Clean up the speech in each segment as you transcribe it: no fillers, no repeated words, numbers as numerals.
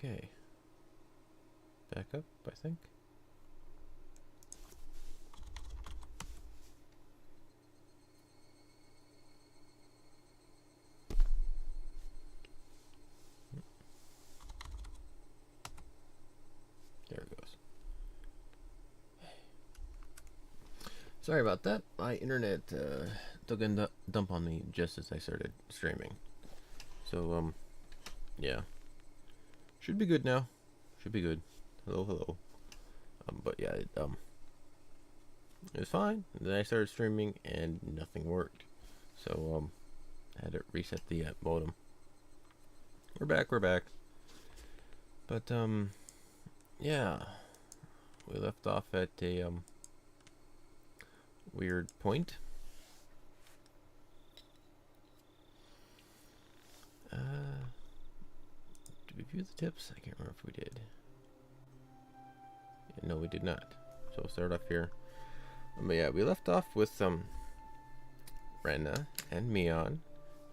Okay. Back up, I think. There it goes. Sorry about that. My internet took a dump on me just as I started streaming. So, yeah. Should be good now. Should be good. Hello, hello. But yeah, it was fine. And then I started streaming and nothing worked. So, I had to reset the modem. We're back. But, yeah. We left off at a, weird point. Did we view the tips? I can't remember if we did. Yeah, no, we did not. So we'll start off here. But yeah, we left off with Rena and Mion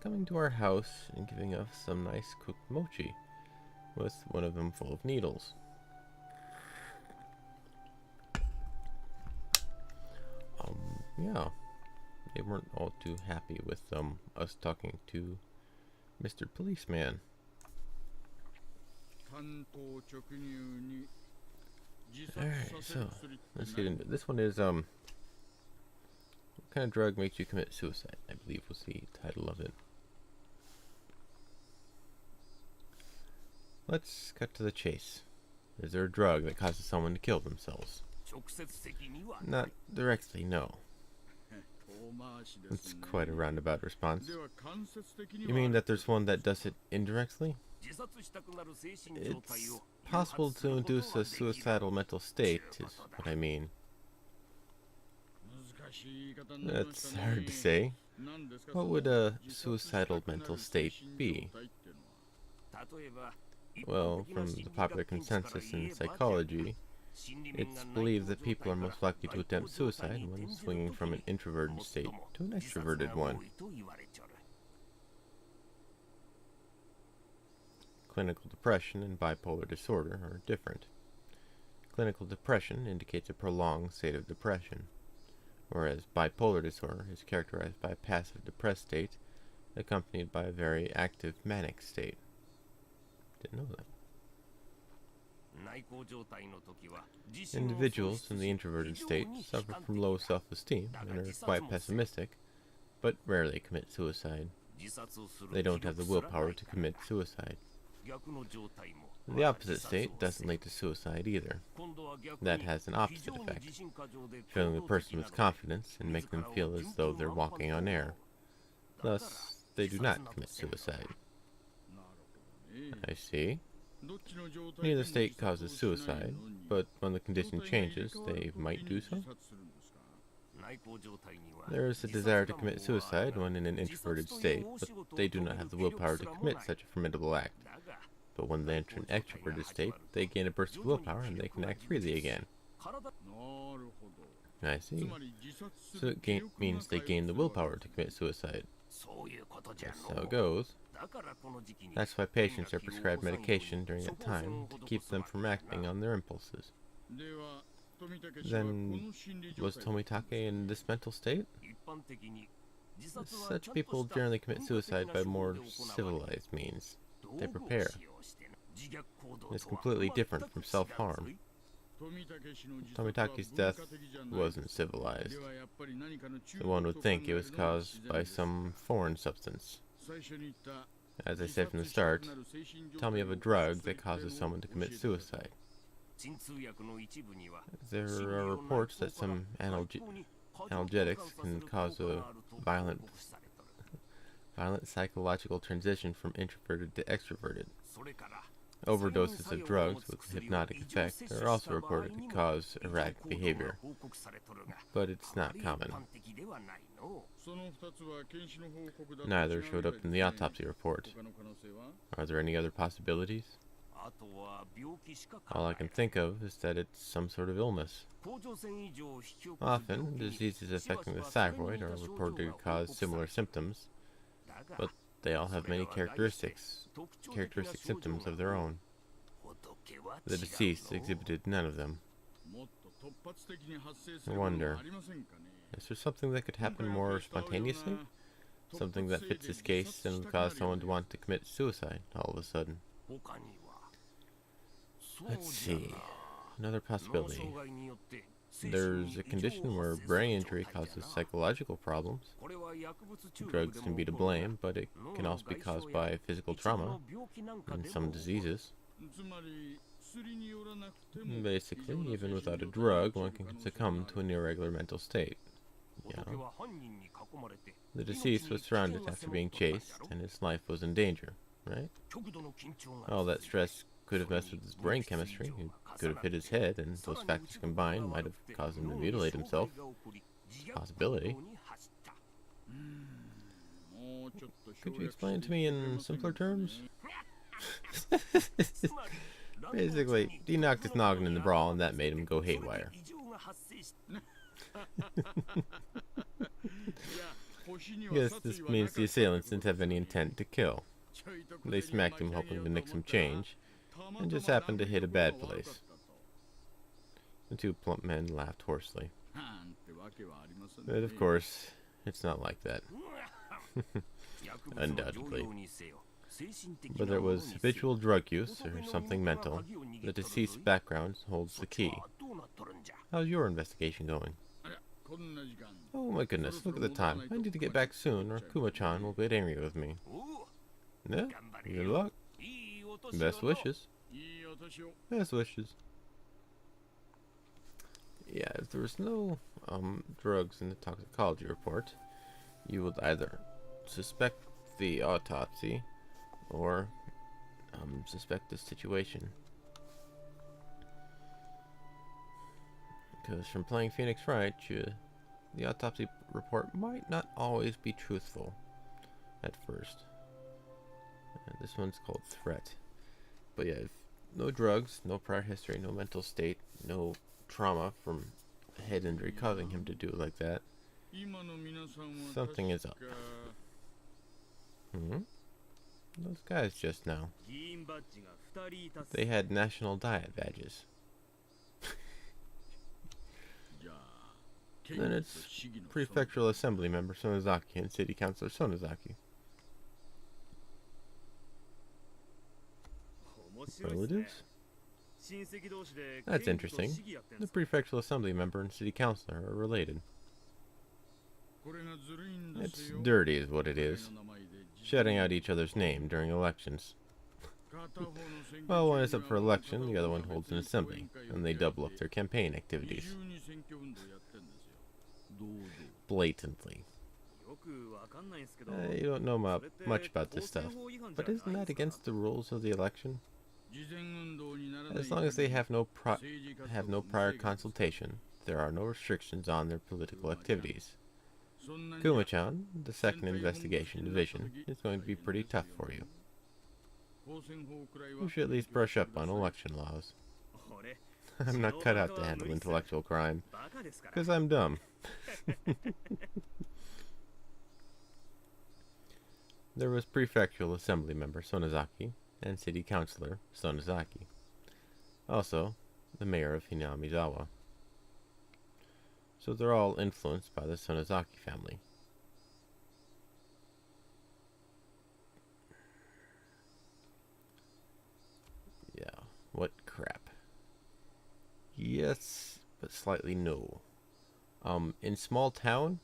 coming to our house and giving us some nice cooked mochi, with one of them full of needles. Yeah, they weren't all too happy with us talking to Mr. Policeman. Alright, so let's get into it. This one is what kind of drug makes you commit suicide? I believe was the title of it. Let's cut to the chase. Is there a drug that causes someone to kill themselves? Not directly, no. That's quite a roundabout response. You mean that there's one that does it indirectly? It's possible to induce a suicidal mental state, is what I mean. That's hard to say. What would a suicidal mental state be? Well, from the popular consensus in psychology, it's believed that people are most likely to attempt suicide when swinging from an introverted state to an extroverted one. Clinical depression and bipolar disorder are different. Clinical depression indicates a prolonged state of depression, whereas bipolar disorder is characterized by a passive depressed state accompanied by a very active manic state. Didn't know that. Individuals in the introverted state suffer from low self-esteem and are quite pessimistic, but rarely commit suicide. They don't have the willpower to commit suicide. The opposite state doesn't lead to suicide either. That has an opposite effect, filling the person with confidence and making them feel as though they're walking on air. Thus, they do not commit suicide. I see. Neither state causes suicide, but when the condition changes, they might do so. There is a desire to commit suicide when in an introverted state, but they do not have the willpower to commit such a formidable act. But when they enter an extroverted state, they gain a burst of willpower and they can act freely again. I see. So it means they gain the willpower to commit suicide. That's how it goes. That's why patients are prescribed medication during that time to keep them from acting on their impulses. Then, was Tomitake in this mental state? Such people generally commit suicide by more civilized means. They prepare. It's completely different from self-harm. Tomitake's death wasn't civilized. So one would think it was caused by some foreign substance. As I said from the start, tell me of a drug that causes someone to commit suicide. There are reports that some analgesics can cause a violent psychological transition from introverted to extroverted. Overdoses of drugs with hypnotic effect are also reported to cause erratic behavior, but it's not common. Neither showed up in the autopsy report. Are there any other possibilities? All I can think of is that it's some sort of illness. Often, diseases affecting the thyroid are reported to cause similar symptoms, but they all have many characteristic symptoms of their own. The deceased exhibited none of them. I wonder, is there something that could happen more spontaneously? Something that fits his case and would cause someone to want to commit suicide all of a sudden? Let's see. Another possibility. There's a condition where brain injury causes psychological problems. Drugs can be to blame, but it can also be caused by physical trauma and some diseases. Basically, even without a drug, one can succumb to an irregular mental state. Yeah. The deceased was surrounded after being chased, and his life was in danger, right? All that stress could have messed with his brain chemistry. It could have hit his head, and those factors combined might have caused him to mutilate himself. It's a possibility. Could you explain it to me in simpler terms? Basically, he knocked his noggin in the brawl, and that made him go haywire. Yes, this means the assailants didn't have any intent to kill. They smacked him hoping to nick some change, and just happened to hit a bad place. The two plump men laughed hoarsely. But of course, it's not like that. Undoubtedly. Whether it was habitual drug use or something mental, the deceased's background holds the key. How's your investigation going? Oh my goodness, look at the time. I need to get back soon, or Kuma-chan will get angry with me. Yeah, good luck. Best wishes. Best wishes. Yeah, if there was no drugs in the toxicology report, you would either suspect the autopsy or suspect the situation. Because from playing Phoenix Wright, the autopsy report might not always be truthful at first. This one's called Threat. But yeah, if no drugs, no prior history, no mental state, no trauma from a head injury causing him to do it like that, something is up. Those guys just now. They had national diet badges. Then it's Prefectural Assembly member Sonozaki and City Councilor Sonozaki. Relatives? That's interesting. The Prefectural Assembly member and City Councilor are related. It's dirty is what it is. Shouting out each other's name during elections. While one is up for election, the other one holds an assembly, and they double up their campaign activities. Blatantly. You don't know much about this stuff, but isn't that against the rules of the election? As long as they have no prior consultation, there are no restrictions on their political activities. Kuma-chan, the 2nd Investigation Division, is going to be pretty tough for you. You should at least brush up on election laws. I'm not cut out to handle intellectual crime, because I'm dumb. There was Prefectural Assembly member Sonozaki and City Councilor Sonozaki. Also, the mayor of Hinamizawa. So they're all influenced by the Sonozaki family. Yeah, what crap. Yes, but slightly no. In small town,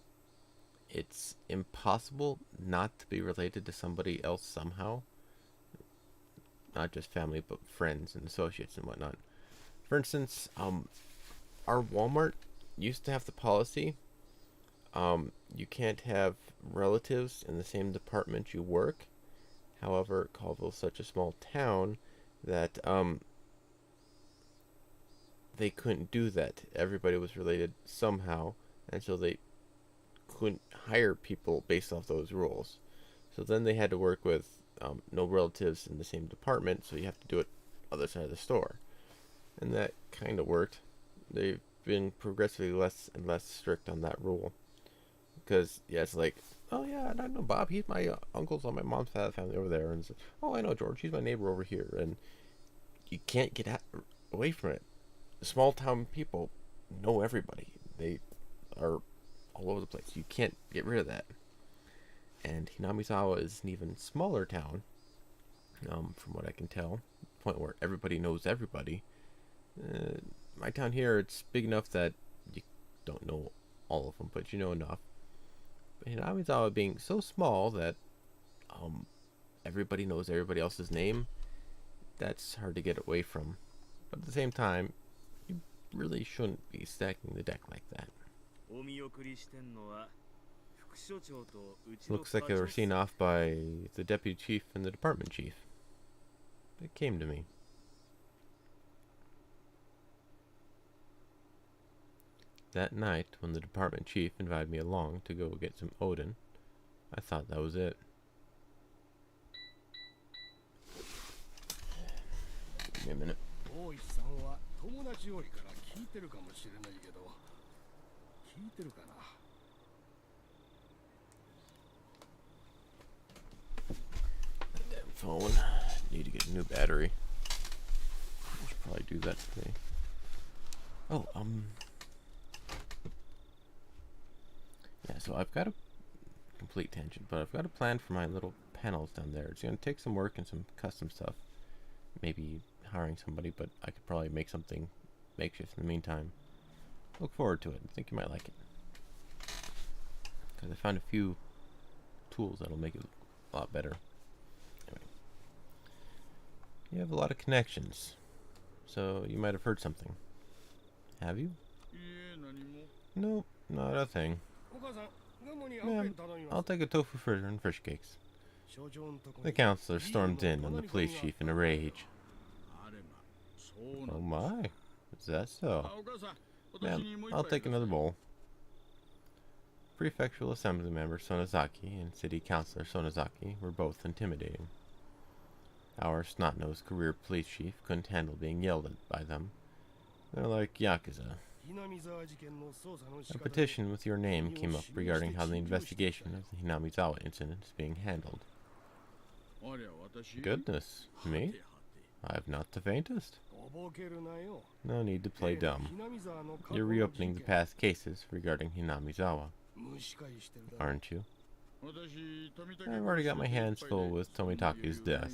it's impossible not to be related to somebody else somehow. Not just family, but friends and associates and whatnot. For instance, our Walmart used to have the policy, you can't have relatives in the same department you work. However, Colville's such a small town that, they couldn't do that. Everybody was related somehow, and so they couldn't hire people based off those rules. So then they had to work with no relatives in the same department, so you have to do it other side of the store. And that kind of worked. They've been progressively less and less strict on that rule. Because, yeah, it's like, oh yeah, I know Bob, he's my uncle's on my mom's side of the family over there. And it's like, oh, I know George, he's my neighbor over here. And you can't get away from it. Small town people know everybody. They are all over the place. You can't get rid of that. And Hinamizawa is an even smaller town, from what I can tell. Point where everybody knows everybody. My town here, it's big enough that you don't know all of them, but you know enough. But Hinamizawa being so small that everybody knows everybody else's name, that's hard to get away from. But at the same time, you really shouldn't be stacking the deck like that. Looks like they were seen off by the deputy chief and the department chief. It came to me. That night, when the department chief invited me along to go get some Odin, I thought that was it. Give me a minute. Damn phone. Need to get a new battery. I should probably do that today. Oh, yeah, so I've got a complete tangent, but I've got a plan for my little panels down there. It's going to take some work and some custom stuff. Maybe hiring somebody, but I could probably make something makeshift in the meantime. Look forward to it. I think you might like it. Because I found a few tools that'll make it a lot better. Anyway. You have a lot of connections, so you might have heard something. Have you? Nope, not a thing. Yeah, I'll take a tofu fritter and fish cakes. The counselor stormed in on the police chief in a rage. Oh my, is that so? Ma'am, I'll take another bowl. Prefectural Assembly member Sonozaki and City Councilor Sonozaki were both intimidating. Our snot-nosed career police chief couldn't handle being yelled at by them. They're like Yakuza. A petition with your name came up regarding how the investigation of the Hinamizawa incident is being handled. Goodness, me? I have not the faintest. No need to play dumb. You're reopening the past cases regarding Hinamizawa, aren't you? I've already got my hands full with Tomitaku's death.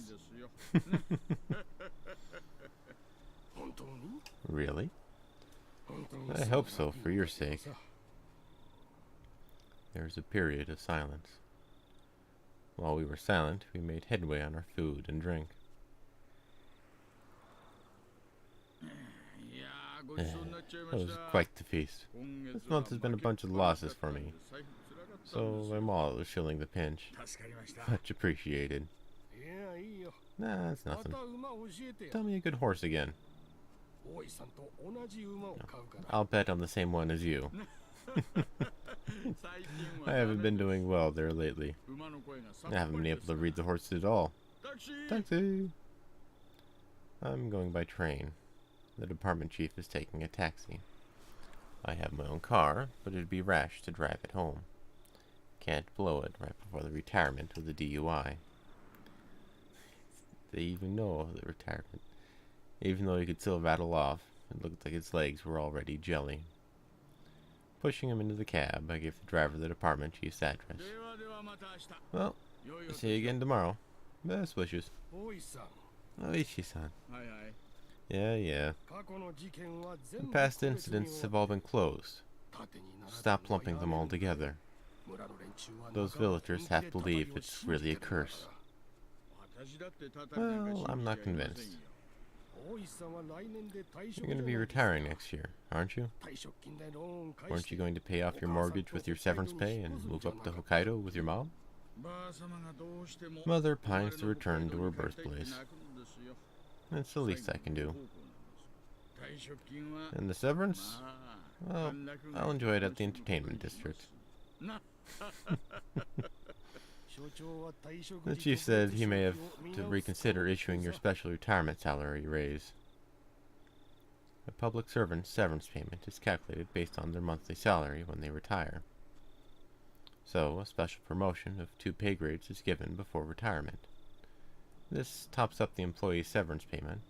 Really? I hope so, for your sake. There was a period of silence. While we were silent, we made headway on our food and drink. That was quite the feast. This month has been a bunch of losses for me, so I'm all shilling the pinch. Much appreciated. Nah, that's nothing. Tell me a good horse again. I'll bet on the same one as you. I haven't been doing well there lately. I haven't been able to read the horses at all. Taxi! I'm going by train. The department chief is taking a taxi. I have my own car, but it'd be rash to drive it home. Can't blow it right before the retirement with a DUI. They even know the retirement. Even though he could still rattle off, it looked like his legs were already jelly. Pushing him into the cab, I gave the driver the department chief's address. Well, see you again tomorrow. Best wishes. Oishi-san. Yeah. The past incidents have all been closed. Stop lumping them all together. Those villagers half believe it's really a curse. Well, I'm not convinced. You're going to be retiring next year, aren't you? Weren't you going to pay off your mortgage with your severance pay and move up to Hokkaido with your mom? Mother pines to return to her birthplace. That's the least I can do. And the severance? Well, I'll enjoy it at the entertainment district. The chief said he may have to reconsider issuing your special retirement salary raise. A public servant's severance payment is calculated based on their monthly salary when they retire. So, a special promotion of 2 pay grades is given before retirement. This tops up the employee's severance payment,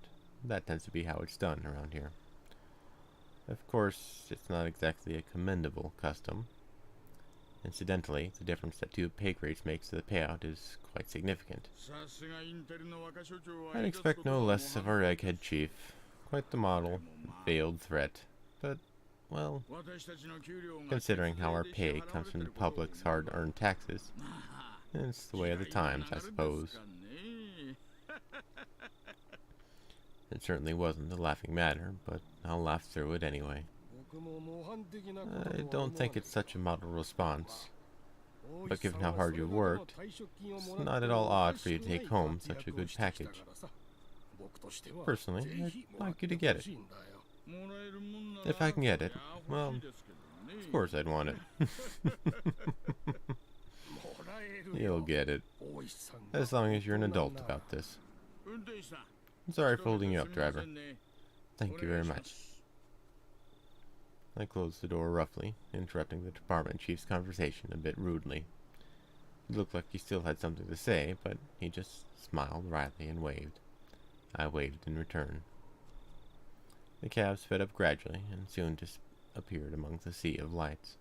that tends to be how it's done around here. Of course, it's not exactly a commendable custom. Incidentally, the difference that 2 pay grades makes to the payout is quite significant. I'd expect no less of our egghead chief. Quite the model, veiled threat. But, well, considering how our pay comes from the public's hard-earned taxes, it's the way of the times, I suppose. It certainly wasn't a laughing matter, but I'll laugh through it anyway. I don't think it's such a model response, but given how hard you've worked, it's not at all odd for you to take home such a good package. Personally, I'd like you to get it. If I can get it, well, of course I'd want it. You'll get it, as long as you're an adult about this. Sorry for holding you up, driver. Thank you very much. I closed the door roughly, interrupting the department chief's conversation a bit rudely. He looked like he still had something to say, but he just smiled wryly and waved. I waved in return. The cab sped up gradually and soon disappeared among the sea of lights.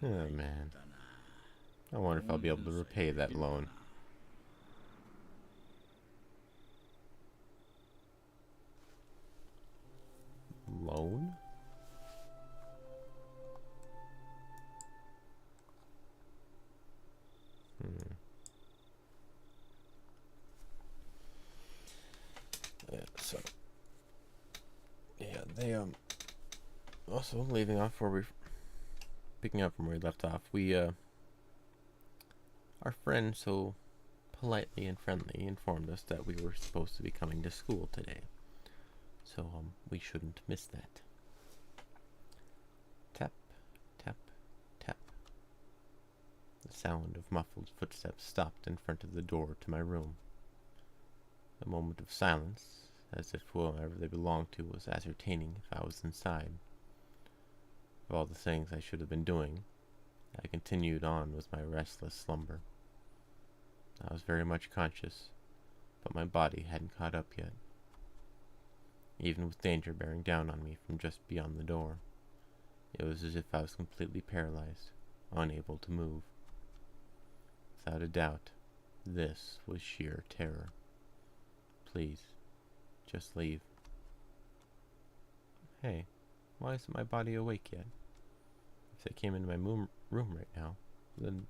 Oh man. I wonder if I'll be able to repay that loan. Loan? Yeah, so yeah, they also leaving off where we picking up from where we left off, our friend so politely and friendly informed us that we were supposed to be coming to school today. So we shouldn't miss that. Tap, tap, tap. The sound of muffled footsteps stopped in front of the door to my room. A moment of silence, as if whoever they belonged to was ascertaining if I was inside. Of all the things I should have been doing, I continued on with my restless slumber. I was very much conscious, but my body hadn't caught up yet. Even with danger bearing down on me from just beyond the door, it was as if I was completely paralyzed, unable to move. Without a doubt, this was sheer terror. Please, just leave. Hey, why isn't my body awake yet? If I came into my room right now, then...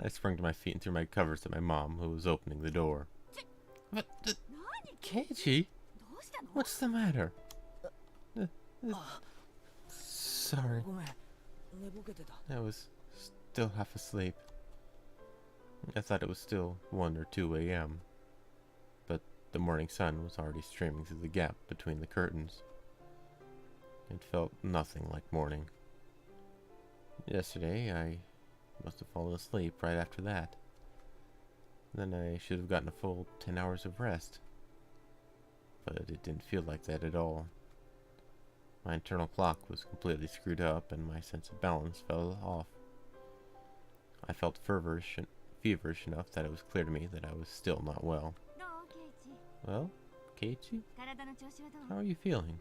I sprung to my feet and threw my covers at my mom, who was opening the door. But, Keiichi? What's the matter? Sorry. I was still half asleep. I thought it was still 1 or 2 a.m. But the morning sun was already streaming through the gap between the curtains. It felt nothing like morning. Yesterday, I must have fallen asleep right after that. Then I should have gotten a full 10 hours of rest. But it didn't feel like that at all. My internal clock was completely screwed up and my sense of balance fell off. I felt feverish enough that it was clear to me that I was still not well. Well, Keiichi? How are you feeling?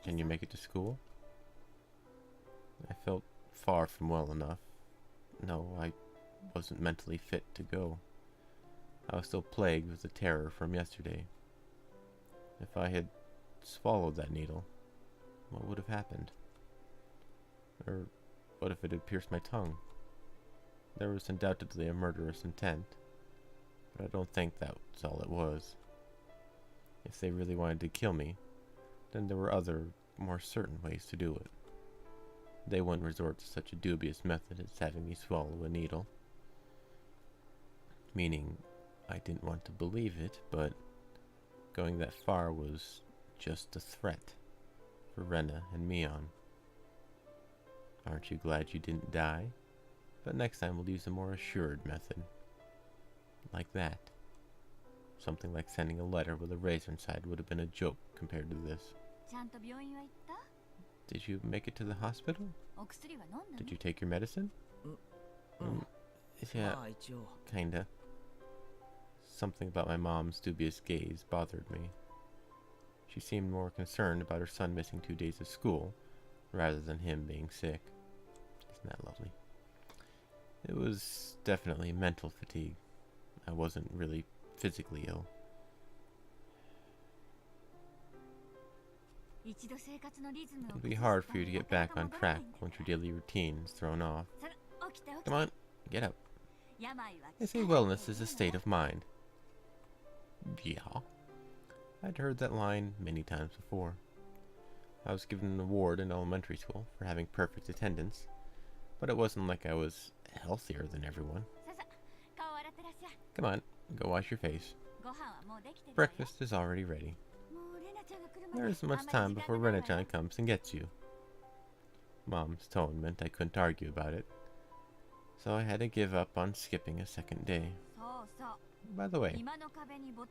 Can you make it to school? I felt far from well enough. No, I wasn't mentally fit to go. I was still plagued with the terror from yesterday. If I had swallowed that needle, what would have happened? Or what if it had pierced my tongue? There was undoubtedly a murderous intent, but I don't think that was all it was. If they really wanted to kill me, then there were other, more certain ways to do it. They wouldn't resort to such a dubious method as having me swallow a needle. Meaning, I didn't want to believe it, but going that far was just a threat for Rena and Mion. Aren't you glad you didn't die? But next time we'll use a more assured method. Like that. Something like sending a letter with a razor inside would have been a joke compared to this. Did you make it to the hospital? Did you take your medicine? Yeah, kinda. Something about my mom's dubious gaze bothered me. She seemed more concerned about her son missing 2 days of school, rather than him being sick. Isn't that lovely? It was definitely mental fatigue. I wasn't really physically ill. It'll be hard for you to get back on track once your daily routine's thrown off. Come on, get up. They say wellness is a state of mind. Yeah. I'd heard that line many times before. I was given an award in elementary school for having perfect attendance, but it wasn't like I was healthier than everyone. Come on, go wash your face. Breakfast is already ready. There isn't much time before Rena-chan comes and gets you. Mom's tone meant I couldn't argue about it, so I had to give up on skipping a second day. By the way,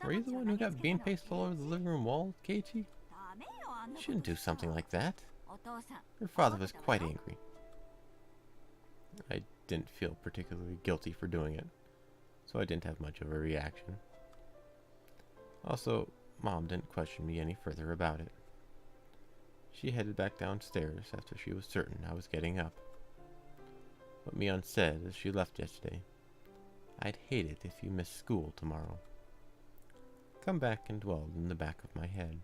were you the one who got bean paste all over the living room wall, Keiichi? You shouldn't do something like that. Your father was quite angry. I didn't feel particularly guilty for doing it, so I didn't have much of a reaction. Also, Mom didn't question me any further about it. She headed back downstairs after she was certain I was getting up. What Mion said as she left yesterday, "I'd hate it if you missed school tomorrow," come back and dwelled in the back of my head.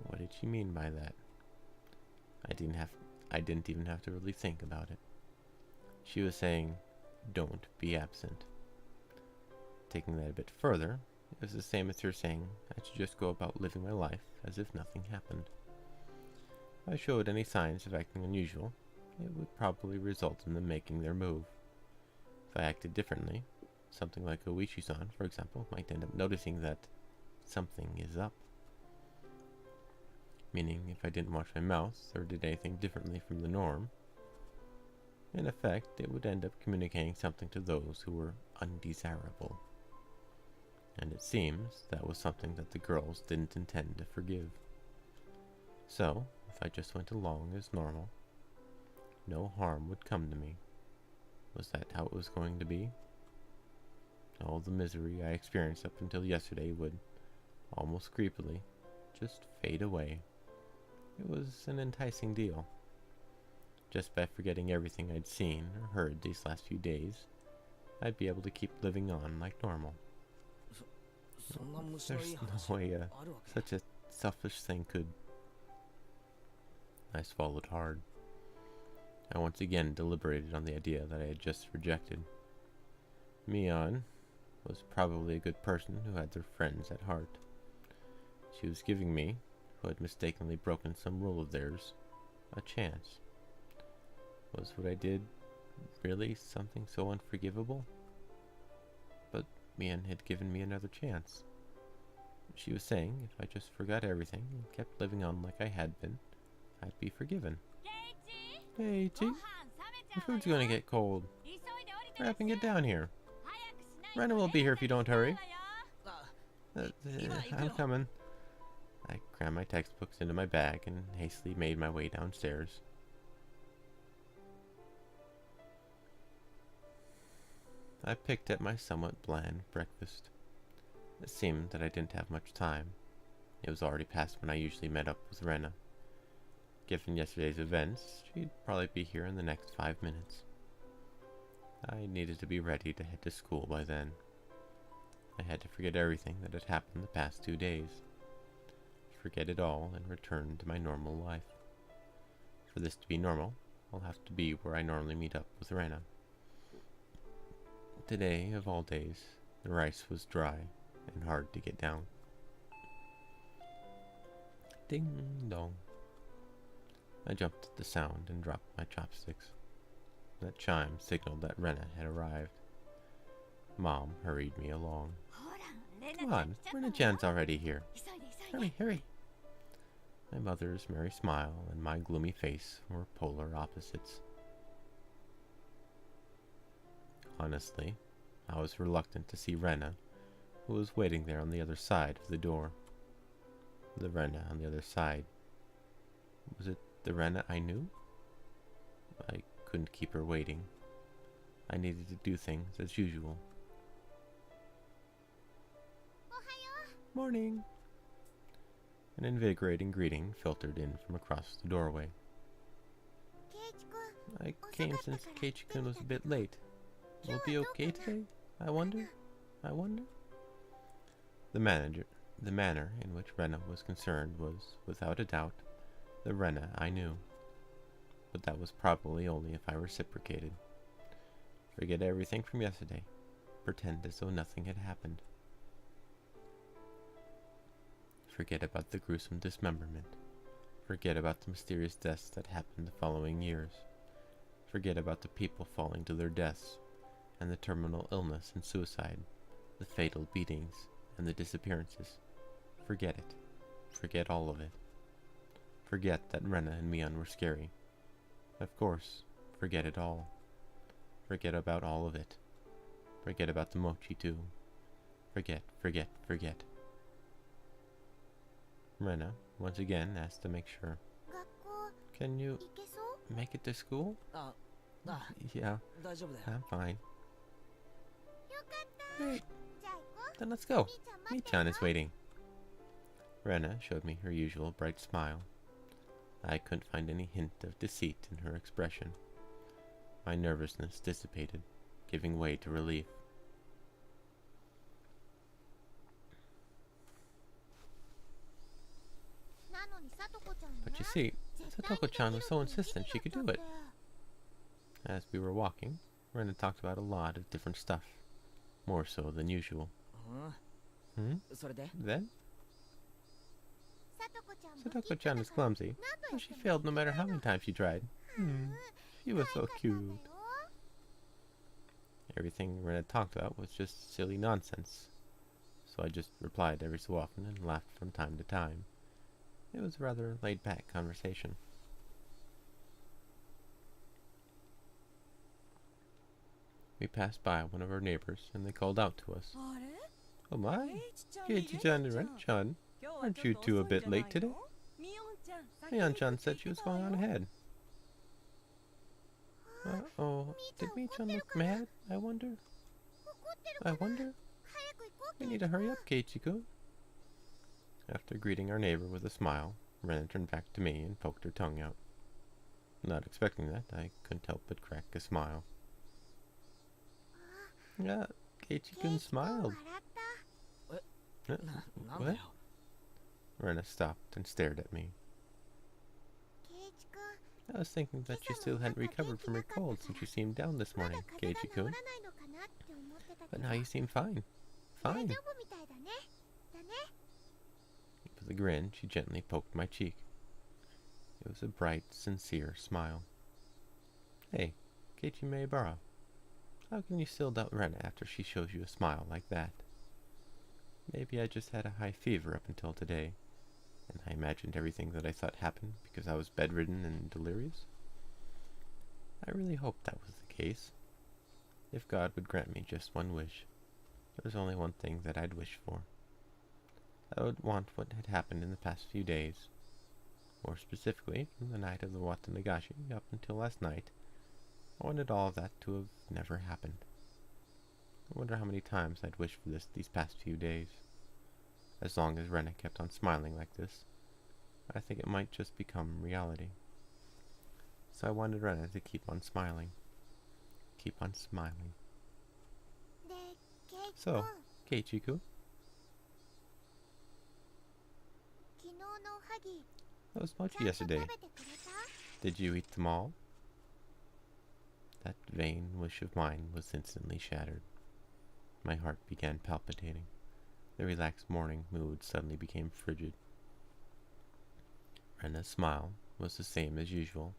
What did she mean by that? I didn't even have to really think about it. She was saying, "Don't be absent." Taking that a bit further, it was the same as her saying I should just go about living my life as if nothing happened. If I showed any signs of acting unusual, it would probably result in them making their move. If I acted differently, something like Oishi-san, for example, might end up noticing that something is up. Meaning, if I didn't wash my mouth or did anything differently from the norm, in effect, it would end up communicating something to those who were undesirable. And it seems that was something that the girls didn't intend to forgive. So, if I just went along as normal, no harm would come to me. Was that how it was going to be? All the misery I experienced up until yesterday would, almost creepily, just fade away. It was an enticing deal. Just by forgetting everything I'd seen or heard these last few days, I'd be able to keep living on like normal. There's no way such a selfish thing could... I swallowed hard. I once again deliberated on the idea that I had just rejected. Mion was probably a good person who had their friends at heart. She was giving me, who had mistakenly broken some rule of theirs, a chance. Was what I did really something so unforgivable? But Mion had given me another chance. She was saying if I just forgot everything and kept living on like I had been, I'd be forgiven. Hey, Chi, the food's gonna get cold. Hurry up and get down here. Rena will be here if you don't hurry. I'm coming. I crammed my textbooks into my bag and hastily made my way downstairs. I picked at my somewhat bland breakfast. It seemed that I didn't have much time. It was already past when I usually met up with Rena. Given yesterday's events, she'd probably be here in the next 5 minutes. I needed to be ready to head to school by then. I had to forget everything that had happened the past 2 days. Forget it all and return to my normal life. For this to be normal, I'll have to be where I normally meet up with Rena. Today, of all days, the rice was dry and hard to get down. Ding dong. I jumped at the sound and dropped my chopsticks. That chime signaled that Rena had arrived. Mom hurried me along. Come on, Rena-chan's already here. Hurry, hurry. My mother's merry smile and my gloomy face were polar opposites. Honestly, I was reluctant to see Rena, who was waiting there on the other side of the door. The Rena on the other side. Was it the Rena I knew? I couldn't keep her waiting. I needed to do things as usual. Morning! An invigorating greeting filtered in from across the doorway. I came since Keiichi-kun was a bit late. Will it be okay today? I wonder? The manner in which Rena was concerned was, without a doubt, the Rena I knew. But that was probably only if I reciprocated. Forget everything from yesterday. Pretend as though nothing had happened. Forget about the gruesome dismemberment. Forget about the mysterious deaths that happened the following years. Forget about the people falling to their deaths, and the terminal illness and suicide, the fatal beatings, and the disappearances. Forget it. Forget all of it. Forget that Rena and Mion were scary. Of course, forget it all. Forget about all of it. Forget about the mochi too. Forget. Rena once again asked to make sure. Can you make it to school? Yeah, I'm fine. Great. Then let's go. Mi-chan is waiting. Rena showed me her usual bright smile. I couldn't find any hint of deceit in her expression. My nervousness dissipated, giving way to relief. But you see, Satoko-chan was so insistent she could do it. As we were walking, Rena talked about a lot of different stuff. More so than usual. Then? Satoko-chan is clumsy, but she failed no matter how many times she tried. She was so cute. Everything Rena talked about was just silly nonsense, so I just replied every so often and laughed from time to time. It was a rather laid-back conversation. We passed by one of our neighbors, and they called out to us. Oh my! Keiichi-chan and Rena-chan, aren't you two a bit late today? Mion-chan said she was going on ahead. Uh-oh, did Mi-chan look mad, I wonder? We need to hurry up, Keiichi-kun. After greeting our neighbor with a smile, Rena turned back to me and poked her tongue out. Not expecting that, I couldn't help but crack a smile. Yeah, Keiichi-kun smiled. What? Rena stopped and stared at me. I was thinking that you still hadn't recovered from your cold since you seemed down this morning, Keiichi-kun. But now you seem fine. Fine. With a grin, she gently poked my cheek. It was a bright, sincere smile. Hey, Keiichi Maebara, how can you still doubt Rena after she shows you a smile like that? Maybe I just had a high fever up until today, and I imagined everything that I thought happened because I was bedridden and delirious. I really hoped that was the case. If God would grant me just one wish, there's only one thing that I'd wish for. I would want what had happened in the past few days, more specifically from the night of the Watanagashi up until last night. I wanted all of that to have never happened. I wonder how many times I'd wished for this these past few days. As long as Rena kept on smiling like this, I think it might just become reality. So I wanted Rena to keep on smiling. Keep on smiling. So, Keiichi-kun, that was mochi yesterday. Did you eat them all? That vain wish of mine was instantly shattered. My heart began palpitating. The relaxed morning mood suddenly became frigid. Rena's smile was the same as usual.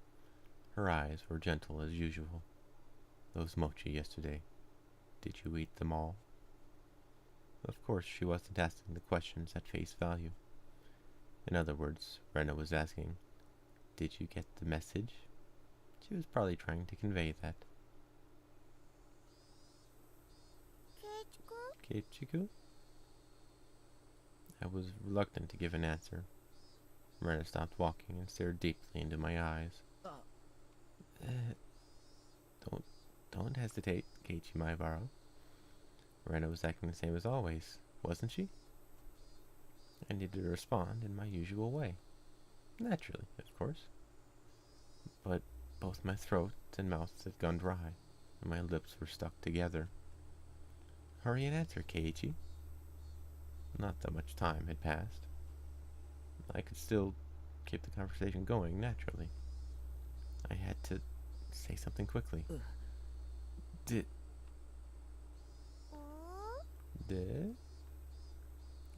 Her eyes were gentle as usual. Those mochi yesterday. Did you eat them all? Of course, she wasn't asking the questions at face value. In other words, Rena was asking, did you get the message? She was probably trying to convey that. Keiichi-kun? I was reluctant to give an answer. Rena stopped walking and stared deeply into my eyes. Don't, don't hesitate, Keiichi Maibaro. Rena was acting the same as always, wasn't she? I needed to respond in my usual way. Naturally, of course. But both my throat and mouth had gone dry, and my lips were stuck together. Hurry and answer, Keiichi. Not that much time had passed. I could still keep the conversation going naturally. I had to say something quickly. Did...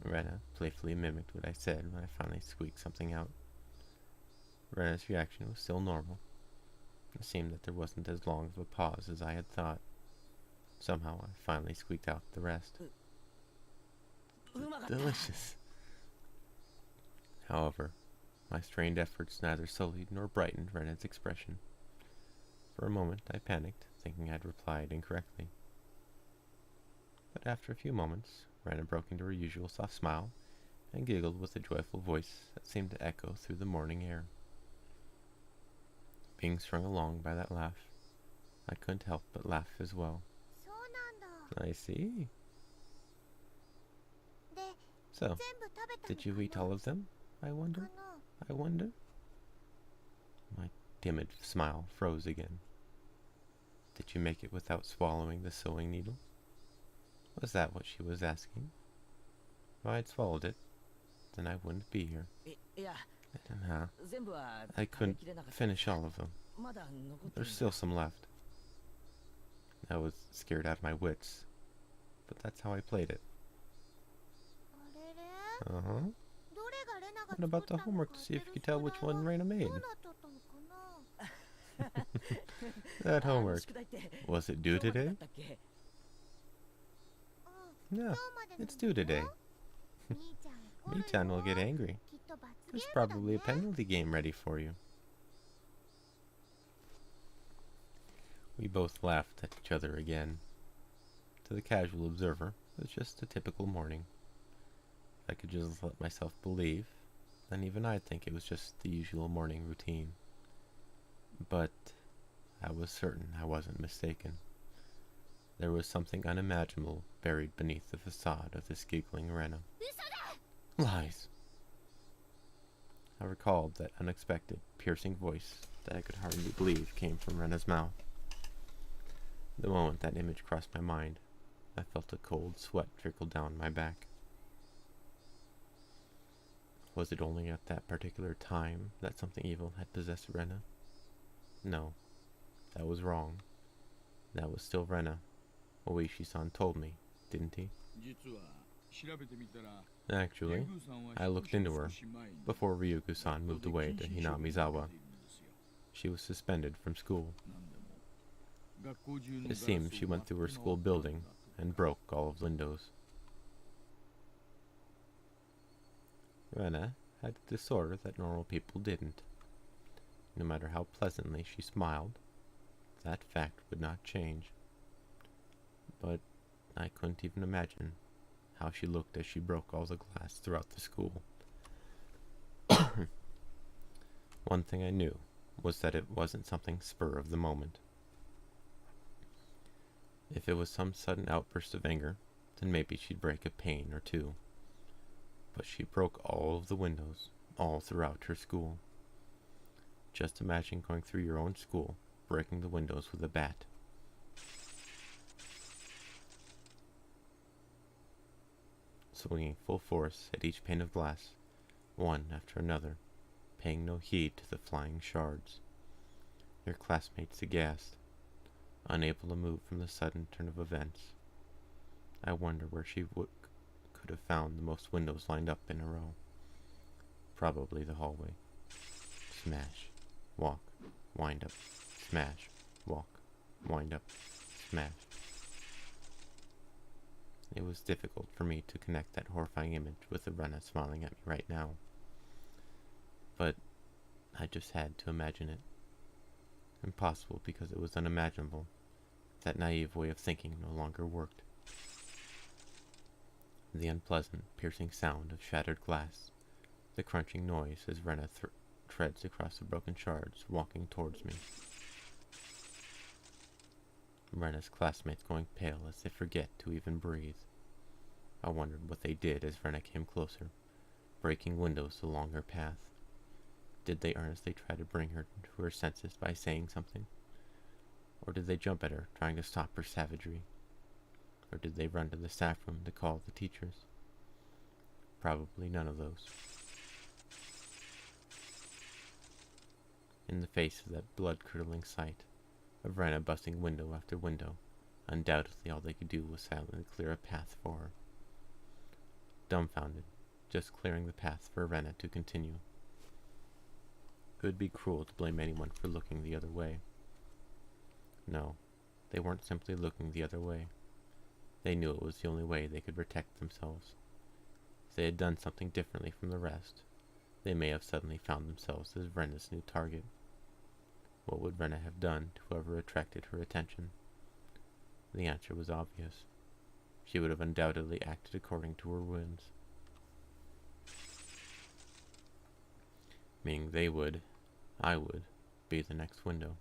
Rena playfully mimicked what I said when I finally squeaked something out. Rena's reaction was still normal. It seemed that there wasn't as long of a pause as I had thought. Somehow I finally squeaked out the rest. Delicious. However, my strained efforts neither sullied nor brightened Rena's expression. For a moment I panicked, thinking I'd replied incorrectly. But after a few moments, Rena broke into her usual soft smile and giggled with a joyful voice that seemed to echo through the morning air. Being strung along by that laugh, I couldn't help but laugh as well. I see. So, did you eat all of them? I wonder. My timid smile froze again. Did you make it without swallowing the sewing needle? Was that what she was asking? If I'd swallowed it, then I wouldn't be here. I couldn't finish all of them. There's still some left. I was scared out of my wits, but that's how I played it. What about the homework to see if you could tell which one Reina made? That homework. Was it due today? Yeah, it's due today. Mi-chan will get angry. There's probably a penalty game ready for you. We both laughed at each other again. To the casual observer, it was just a typical morning. If I could just let myself believe, then even I'd think it was just the usual morning routine. But I was certain I wasn't mistaken. There was something unimaginable buried beneath the facade of this giggling Rena. Lies! I recalled that unexpected, piercing voice that I could hardly believe came from Rena's mouth. The moment that image crossed my mind, I felt a cold sweat trickle down my back. Was it only at that particular time that something evil had possessed Rena? No, that was wrong. That was still Rena. Oishi-san told me, didn't he? Actually, I looked into her before Ryugu-san moved away to Hinamizawa. She was suspended from school. It seems she went through her school building and broke all of the windows. Rena had a disorder that normal people didn't. No matter how pleasantly she smiled, that fact would not change. But I couldn't even imagine how she looked as she broke all the glass throughout the school. One thing I knew was that it wasn't something spur of the moment. If it was some sudden outburst of anger, then maybe she'd break a pane or two. But she broke all of the windows, all throughout her school. Just imagine going through your own school, breaking the windows with a bat. Swinging full force at each pane of glass, one after another, paying no heed to the flying shards. Your classmates aghast, unable to move from the sudden turn of events. I wonder where she could have found the most windows lined up in a row. Probably the hallway. Smash, walk, wind up, smash, walk, wind up, smash. It was difficult for me to connect that horrifying image with the Rena smiling at me right now. But I just had to imagine it. Impossible because it was unimaginable. That naive way of thinking no longer worked. The unpleasant, piercing sound of shattered glass, the crunching noise as Rena treads across the broken shards, walking towards me. Rena's classmates going pale as they forget to even breathe. I wondered what they did as Rena came closer, breaking windows along her path. Did they earnestly try to bring her to her senses by saying something? Or did they jump at her, trying to stop her savagery? Or did they run to the staff room to call the teachers? Probably none of those. In the face of that blood-curdling sight of Rena busting window after window, undoubtedly all they could do was silently clear a path for her. Dumbfounded, just clearing the path for Rena to continue. It would be cruel to blame anyone for looking the other way. No, they weren't simply looking the other way. They knew it was the only way they could protect themselves. If they had done something differently from the rest, they may have suddenly found themselves as Rena's new target. What would Rena have done to whoever attracted her attention? The answer was obvious. She would have undoubtedly acted according to her whims. Meaning I would, be the next window.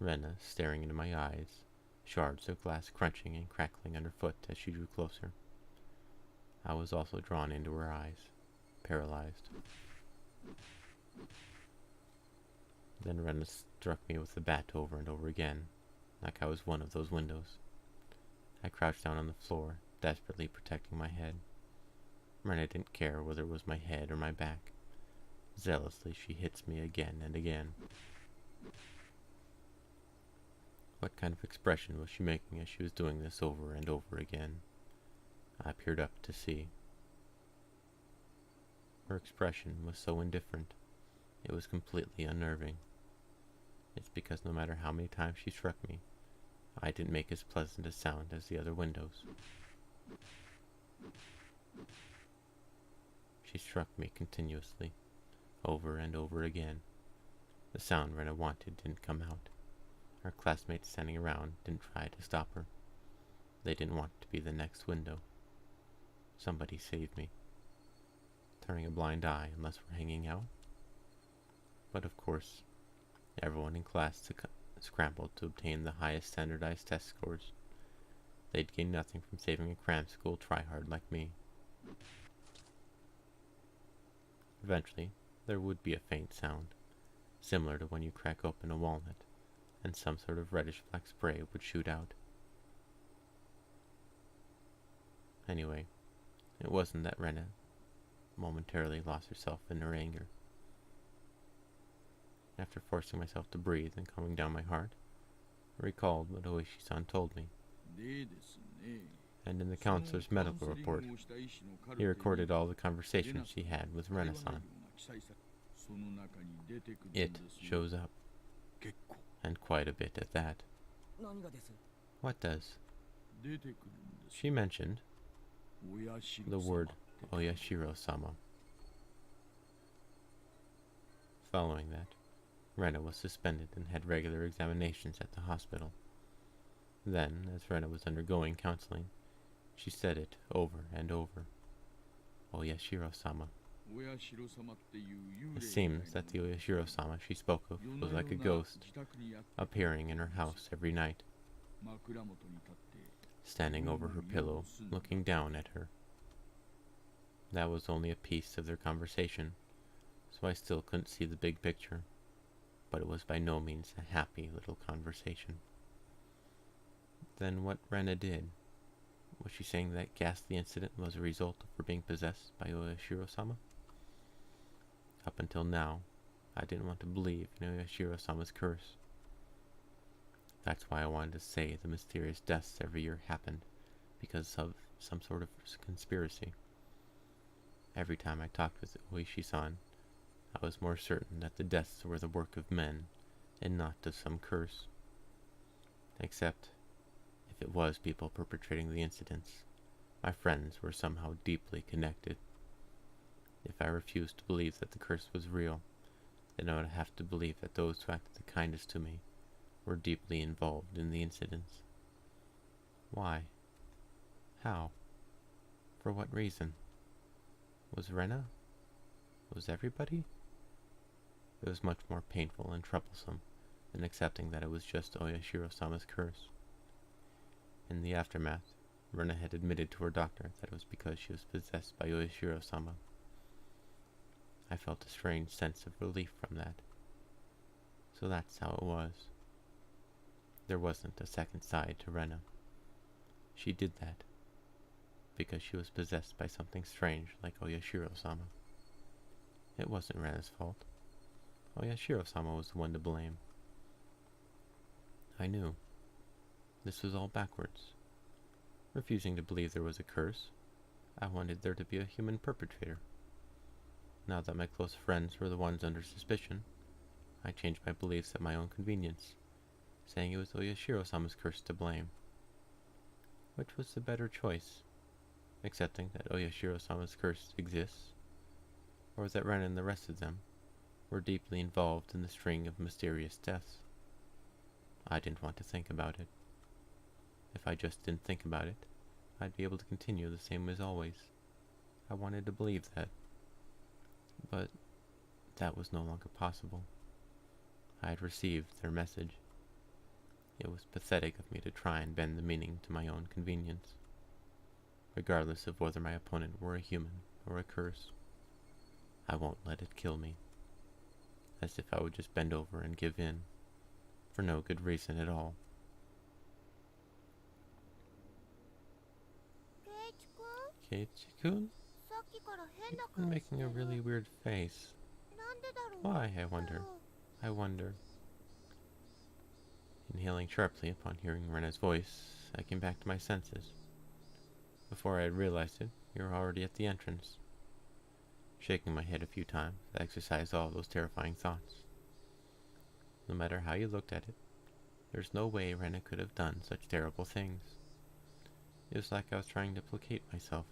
Rena staring into my eyes, shards of glass crunching and crackling underfoot as she drew closer. I was also drawn into her eyes, paralyzed. Then Rena struck me with the bat over and over again, like I was one of those windows. I crouched down on the floor, desperately protecting my head. Rena didn't care whether it was my head or my back. Zealously, she hits me again and again. What kind of expression was she making as she was doing this over and over again? I peered up to see. Her expression was so indifferent. It was completely unnerving. It's because no matter how many times she struck me, I didn't make as pleasant a sound as the other windows. She struck me continuously, over and over again. The sound Rena wanted didn't come out. Our classmates standing around didn't try to stop her. They didn't want to be the next window. Somebody save me. Turning a blind eye unless we're hanging out. But of course, everyone in class scrambled to obtain the highest standardized test scores. They'd gain nothing from saving a cram school tryhard like me. Eventually, there would be a faint sound, similar to when you crack open a walnut, and some sort of reddish-black spray would shoot out. Anyway, it wasn't that Rena momentarily lost herself in her anger. After forcing myself to breathe and calming down my heart, I recalled what Oishi-san told me. And in the counselor's medical report, he recorded all the conversations she had with Rena-san. It shows up. And quite a bit at that. What does? She mentioned the word Oyashiro-sama. Following that, Rena was suspended and had regular examinations at the hospital. Then, as Rena was undergoing counseling, she said it over and over. Oyashiro-sama. It seems that the Oyashiro-sama she spoke of was like a ghost, appearing in her house every night, standing over her pillow, looking down at her. That was only a piece of their conversation, so I still couldn't see the big picture, but it was by no means a happy little conversation. Then what Rena did? Was she saying that ghastly incident was a result of her being possessed by Oyashiro-sama? Up until now, I didn't want to believe in Oyashiro-sama's curse. That's why I wanted to say the mysterious deaths every year happened, because of some sort of conspiracy. Every time I talked with Oishi-san, I was more certain that the deaths were the work of men, and not of some curse. Except, if it was people perpetrating the incidents, my friends were somehow deeply connected. If I refused to believe that the curse was real, then I would have to believe that those who acted the kindest to me were deeply involved in the incidents. Why? How? For what reason? Was Rena? Was everybody? It was much more painful and troublesome than accepting that it was just Oyashiro-sama's curse. In the aftermath, Rena had admitted to her doctor that it was because she was possessed by Oyashiro-sama. I felt a strange sense of relief from that. So that's how it was. There wasn't a second side to Rena. She did that because she was possessed by something strange like Oyashiro-sama. It wasn't Rena's fault. Oyashiro-sama was the one to blame. I knew. This was all backwards. Refusing to believe there was a curse, I wanted there to be a human perpetrator. Now that my close friends were the ones under suspicion, I changed my beliefs at my own convenience, saying it was Oyashiro-sama's curse to blame. Which was the better choice? Accepting that Oyashiro-sama's curse exists, or that Ren and the rest of them were deeply involved in the string of mysterious deaths. I didn't want to think about it. If I just didn't think about it, I'd be able to continue the same as always. I wanted to believe that. But that was no longer possible. I had received their message. It was pathetic of me to try and bend the meaning to my own convenience, regardless of whether my opponent were a human or a curse. I won't let it kill me. As if I would just bend over and give in, for no good reason at all. Keiichi-kun? You've been making a really weird face. Why, I wonder. I wonder. Inhaling sharply upon hearing Rena's voice, I came back to my senses. Before I had realized it, you were already at the entrance. Shaking my head a few times, I exercised all those terrifying thoughts. No matter how you looked at it, there's no way Rena could have done such terrible things. It was like I was trying to placate myself.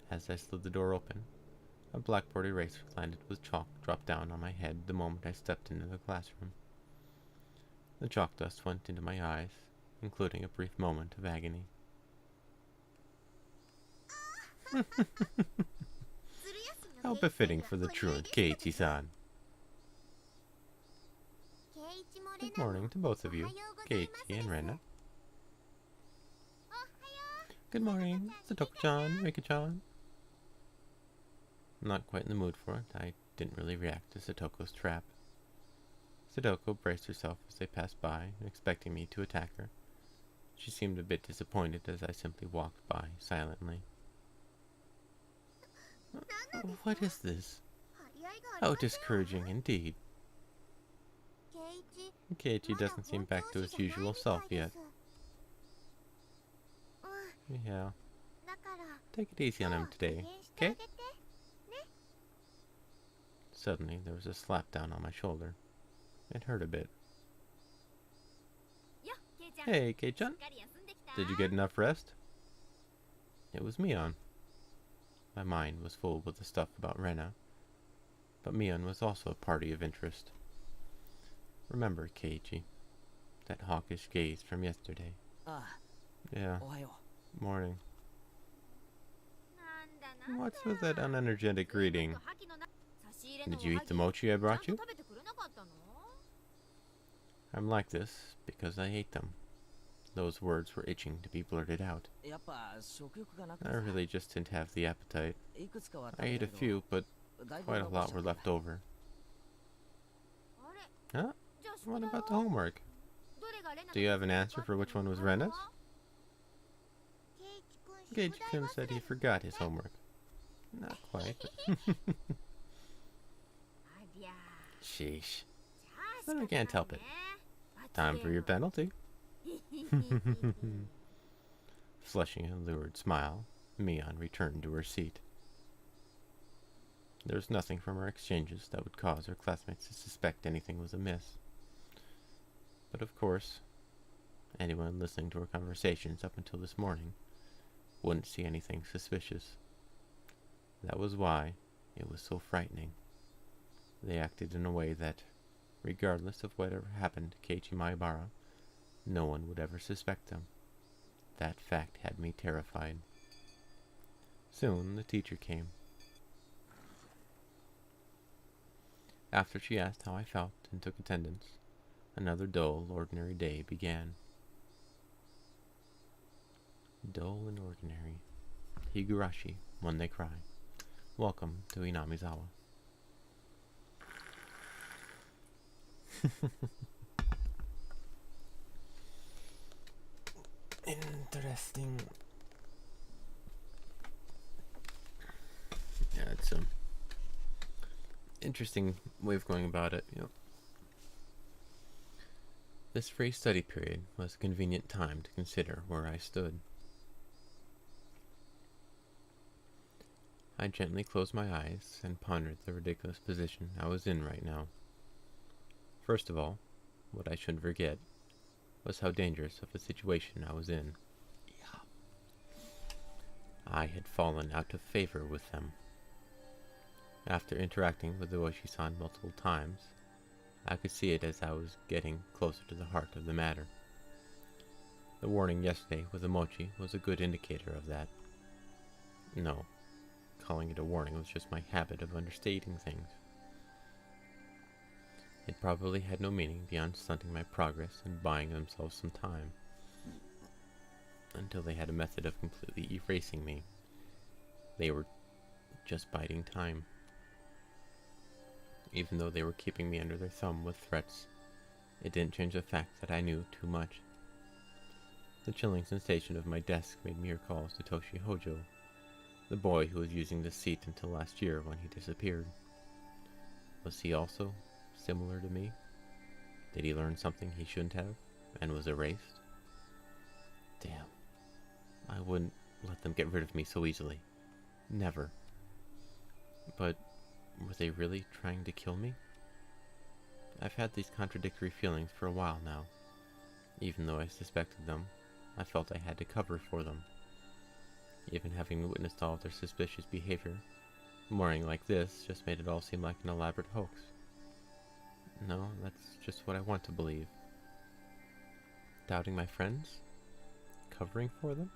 As I slid the door open, a blackboard eraser landed with chalk dropped down on my head the moment I stepped into the classroom. The chalk dust went into my eyes, including a brief moment of agony. How befitting for the truant Keiichi-san. Good morning to both of you, Keiichi and Rena. Good morning, Satoko-chan, Rika-chan. Not quite in the mood for it, I didn't really react to Satoko's trap. Satoko braced herself as they passed by, expecting me to attack her. She seemed a bit disappointed as I simply walked by, silently. What is this? How discouraging indeed. Keiichi doesn't seem back to his usual self yet. Yeah. Take it easy on him today, okay? Suddenly, there was a slap down on my shoulder. It hurt a bit. Hey, Kei-chan. Did you get enough rest? It was Mion. My mind was full with the stuff about Rena, but Mion was also a party of interest. Remember, Keiichi, that hawkish gaze from yesterday. Yeah. Morning. What's with that unenergetic greeting? Did you eat the mochi I brought you? I'm like this because I ate them. Those words were itching to be blurted out. I really just didn't have the appetite. I ate a few, but quite a lot were left over. Huh? What about the homework? Do you have an answer for which one was Rena's? Keiichi-kun said he forgot his homework. Not quite, but sheesh. But I can't help it. Time for your penalty. Flushing a lurid smile, Mion returned to her seat. There was nothing from our exchanges that would cause her classmates to suspect anything was amiss. But of course, anyone listening to our conversations up until this morning wouldn't see anything suspicious. That was why it was so frightening. They acted in a way that, regardless of whatever happened to Keiichi Maibara, no one would ever suspect them. That fact had me terrified. Soon the teacher came. After she asked how I felt and took attendance, another dull, ordinary day began. Dull and ordinary. Higurashi, when they cry. Welcome to Inamizawa. Interesting. Yeah, it's interesting way of going about it. This free study period was a convenient time to consider where I stood. I gently closed my eyes and pondered the ridiculous position I was in right now. First of all, what I shouldn't forget was how dangerous of a situation I was in. I had fallen out of favor with them. After interacting with the Oishi-san multiple times, I could see it as I was getting closer to the heart of the matter. The warning yesterday with the mochi was a good indicator of that. No, calling it a warning was just my habit of understating things. It probably had no meaning beyond stunting my progress and buying themselves some time. Until they had a method of completely erasing me. They were just biding time. Even though they were keeping me under their thumb with threats, it didn't change the fact that I knew too much. The chilling sensation of my desk made me recall Satoshi Hojo, the boy who was using this seat until last year when he disappeared. Was he also similar to me? Did he learn something he shouldn't have, and was erased? Damn. I wouldn't let them get rid of me so easily. Never. But were they really trying to kill me? I've had these contradictory feelings for a while now. Even though I suspected them, I felt I had to cover for them. Even having witnessed all of their suspicious behavior, a morning like this just made it all seem like an elaborate hoax. No, that's just what I want to believe. Doubting my friends? Covering for them?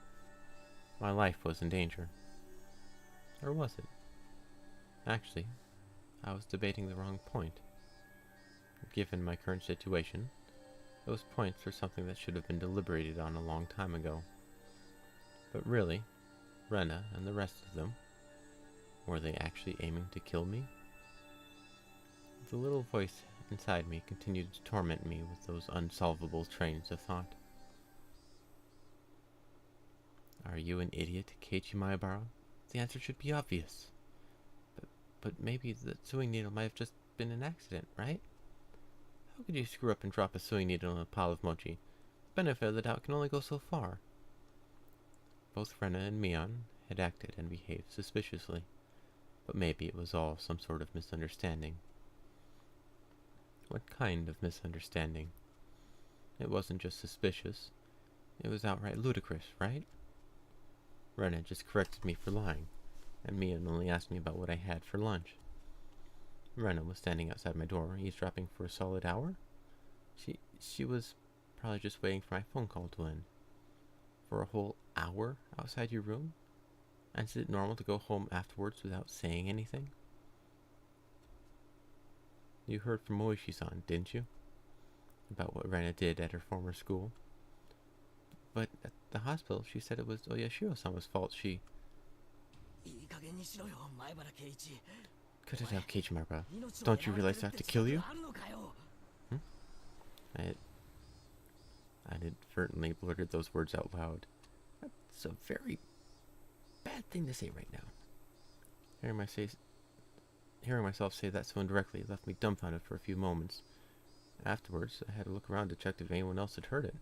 My life was in danger. Or was it? Actually, I was debating the wrong point. Given my current situation, those points are something that should have been deliberated on a long time ago. But really, Rena and the rest of them, were they actually aiming to kill me? The little voice inside me continued to torment me with those unsolvable trains of thought. Are you an idiot, Keiichi Maibara? The answer should be obvious. But maybe the sewing needle might have just been an accident, right? How could you screw up and drop a sewing needle in a pile of mochi? The benefit of the doubt can only go so far. Both Rena and Mion had acted and behaved suspiciously, but maybe it was all some sort of misunderstanding. What kind of misunderstanding? It wasn't just suspicious. It was outright ludicrous, right? Rena just corrected me for lying, and Mion only asked me about what I had for lunch. Rena was standing outside my door, eavesdropping for a solid hour. She was probably just waiting for my phone call to end. For a whole hour outside your room? And is it normal to go home afterwards without saying anything? You heard from Oishi-san, didn't you? About what Rena did at her former school. But at the hospital, she said it was Oyashiro-sama's fault. Cut it out, Keiichi Maibara. Don't you realize I have to kill you? I inadvertently blurted those words out loud. That's a very bad thing to say right now. Hearing myself say that so indirectly left me dumbfounded for a few moments. Afterwards, I had to look around to check if anyone else had heard it.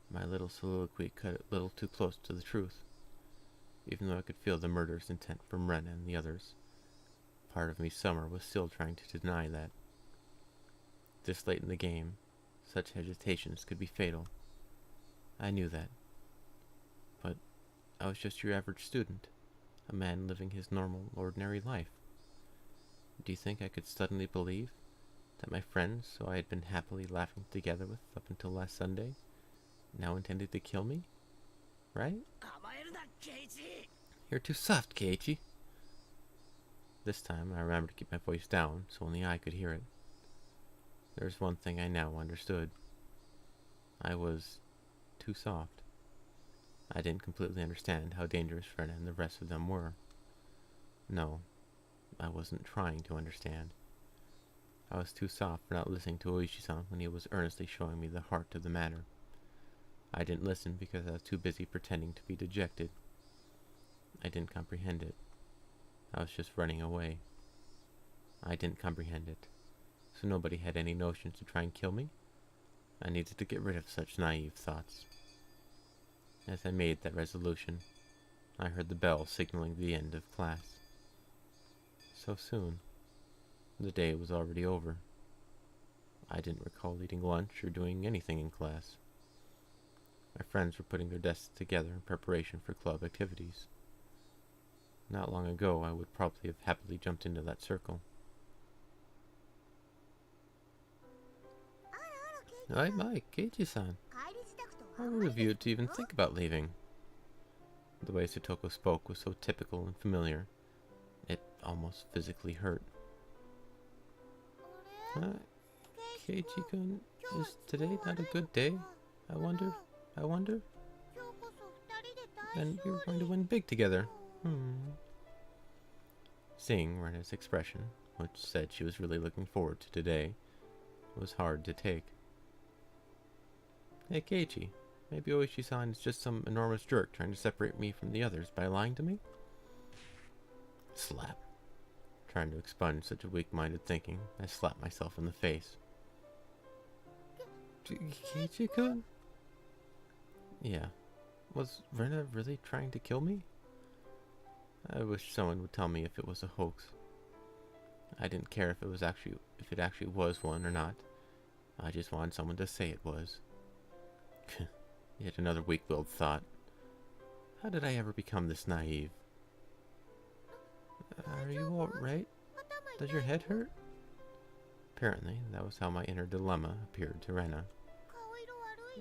My little soliloquy cut a little too close to the truth. Even though I could feel the murderous intent from Rena and the others, part of me somewhere was still trying to deny that. This late in the game, such hesitations could be fatal. I knew that. But I was just your average student, a man living his normal, ordinary life. Do you think I could suddenly believe that my friends, who I had been happily laughing together with up until last Sunday, now intended to kill me? Right? You're too soft, Keiichi. This time I remembered to keep my voice down so only I could hear it. There's one thing I now understood. I was too soft. I didn't completely understand how dangerous Rena and the rest of them were. No, I wasn't trying to understand. I was too soft for not listening to Oishi-san when he was earnestly showing me the heart of the matter. I didn't listen because I was too busy pretending to be dejected. I didn't comprehend it. I was just running away. I didn't comprehend it, so nobody had any notions to try and kill me. I needed to get rid of such naive thoughts. As I made that resolution, I heard the bell signaling the end of class. So soon. The day was already over. I didn't recall eating lunch or doing anything in class. My friends were putting their desks together in preparation for club activities. Not long ago, I would probably have happily jumped into that circle. My, Keiichi-san. How rude of you to even think about leaving. The way Sutoko spoke was so typical and familiar, it almost physically hurt. Keiichi-kun, is today not a good day? I wonder? Then you're going to win big together. Seeing Rena's expression, which said she was really looking forward to today, was hard to take. Hey Keiichi, maybe Oishi-san is just some enormous jerk trying to separate me from the others by lying to me? Slap. Trying to expunge such a weak-minded thinking, I slapped myself in the face. Keiichi-kun? Yeah. Was Rena really trying to kill me? I wish someone would tell me if it was a hoax. I didn't care if it actually was one or not. I just wanted someone to say it was. Yet another weak-willed thought. How did I ever become this naive? Are you alright? Does your head hurt? Apparently, that was how my inner dilemma appeared to Rena.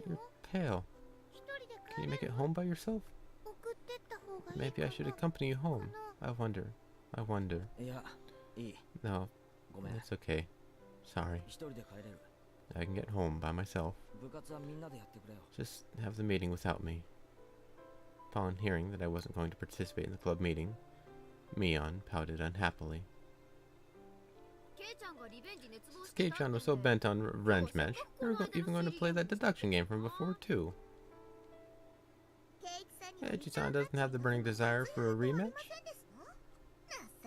You're pale. Can you make it home by yourself? Maybe I should accompany you home. I wonder. No, it's okay. Sorry. I can get home by myself. Just have the meeting without me. Upon hearing that I wasn't going to participate in the club meeting, Mion pouted unhappily. Kei-chan was so bent on revenge match, they were even going to play that deduction game from before too. Keiichi-san doesn't have the burning desire for a rematch?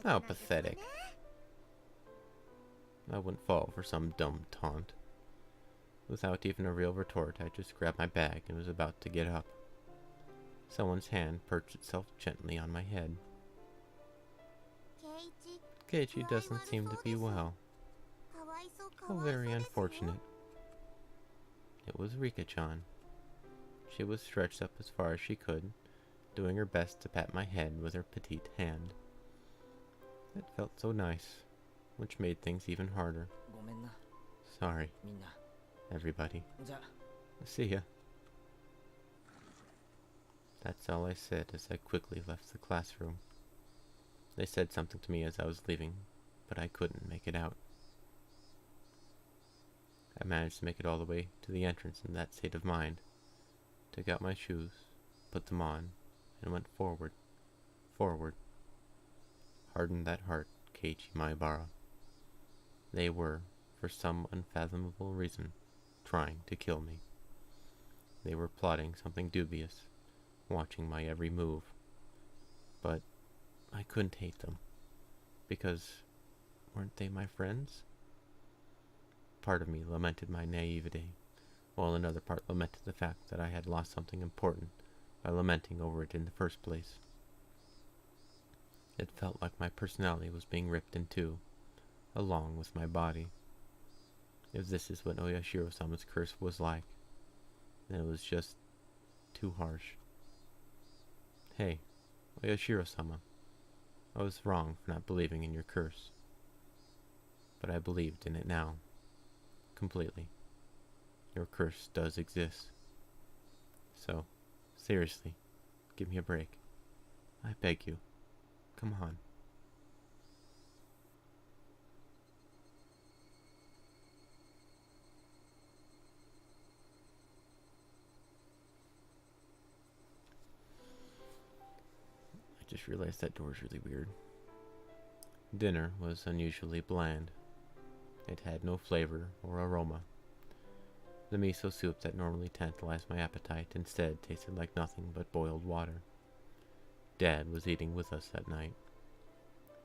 How pathetic. I wouldn't fall for some dumb taunt. Without even a real retort, I just grabbed my bag and was about to get up. Someone's hand perched itself gently on my head. Keiichi doesn't seem to be well. How very unfortunate. It was Rika-chan. She was stretched up as far as she could, doing her best to pat my head with her petite hand. It felt so nice, which made things even harder. Sorry, everybody. See ya. That's all I said as I quickly left the classroom. They said something to me as I was leaving, but I couldn't make it out. I managed to make it all the way to the entrance in that state of mind, took out my shoes, put them on, and went forward. Hardened that heart, Keiichi Maebara. They were, for some unfathomable reason, trying to kill me. They were plotting something dubious, watching my every move. But I couldn't hate them, because weren't they my friends? Part of me lamented my naivety, while another part lamented the fact that I had lost something important by lamenting over it in the first place. It felt like my personality was being ripped in two, along with my body. If this is what Oyashiro-sama's curse was like, then it was just too harsh. Hey, Oyashiro-sama, I was wrong for not believing in your curse, but I believed in it now. completely. Your curse does exist. So, seriously, give me a break. I beg you. Come on. I just realized that door's really weird. Dinner was unusually bland. It had no flavor or aroma. The miso soup that normally tantalized my appetite instead tasted like nothing but boiled water. Dad was eating with us that night.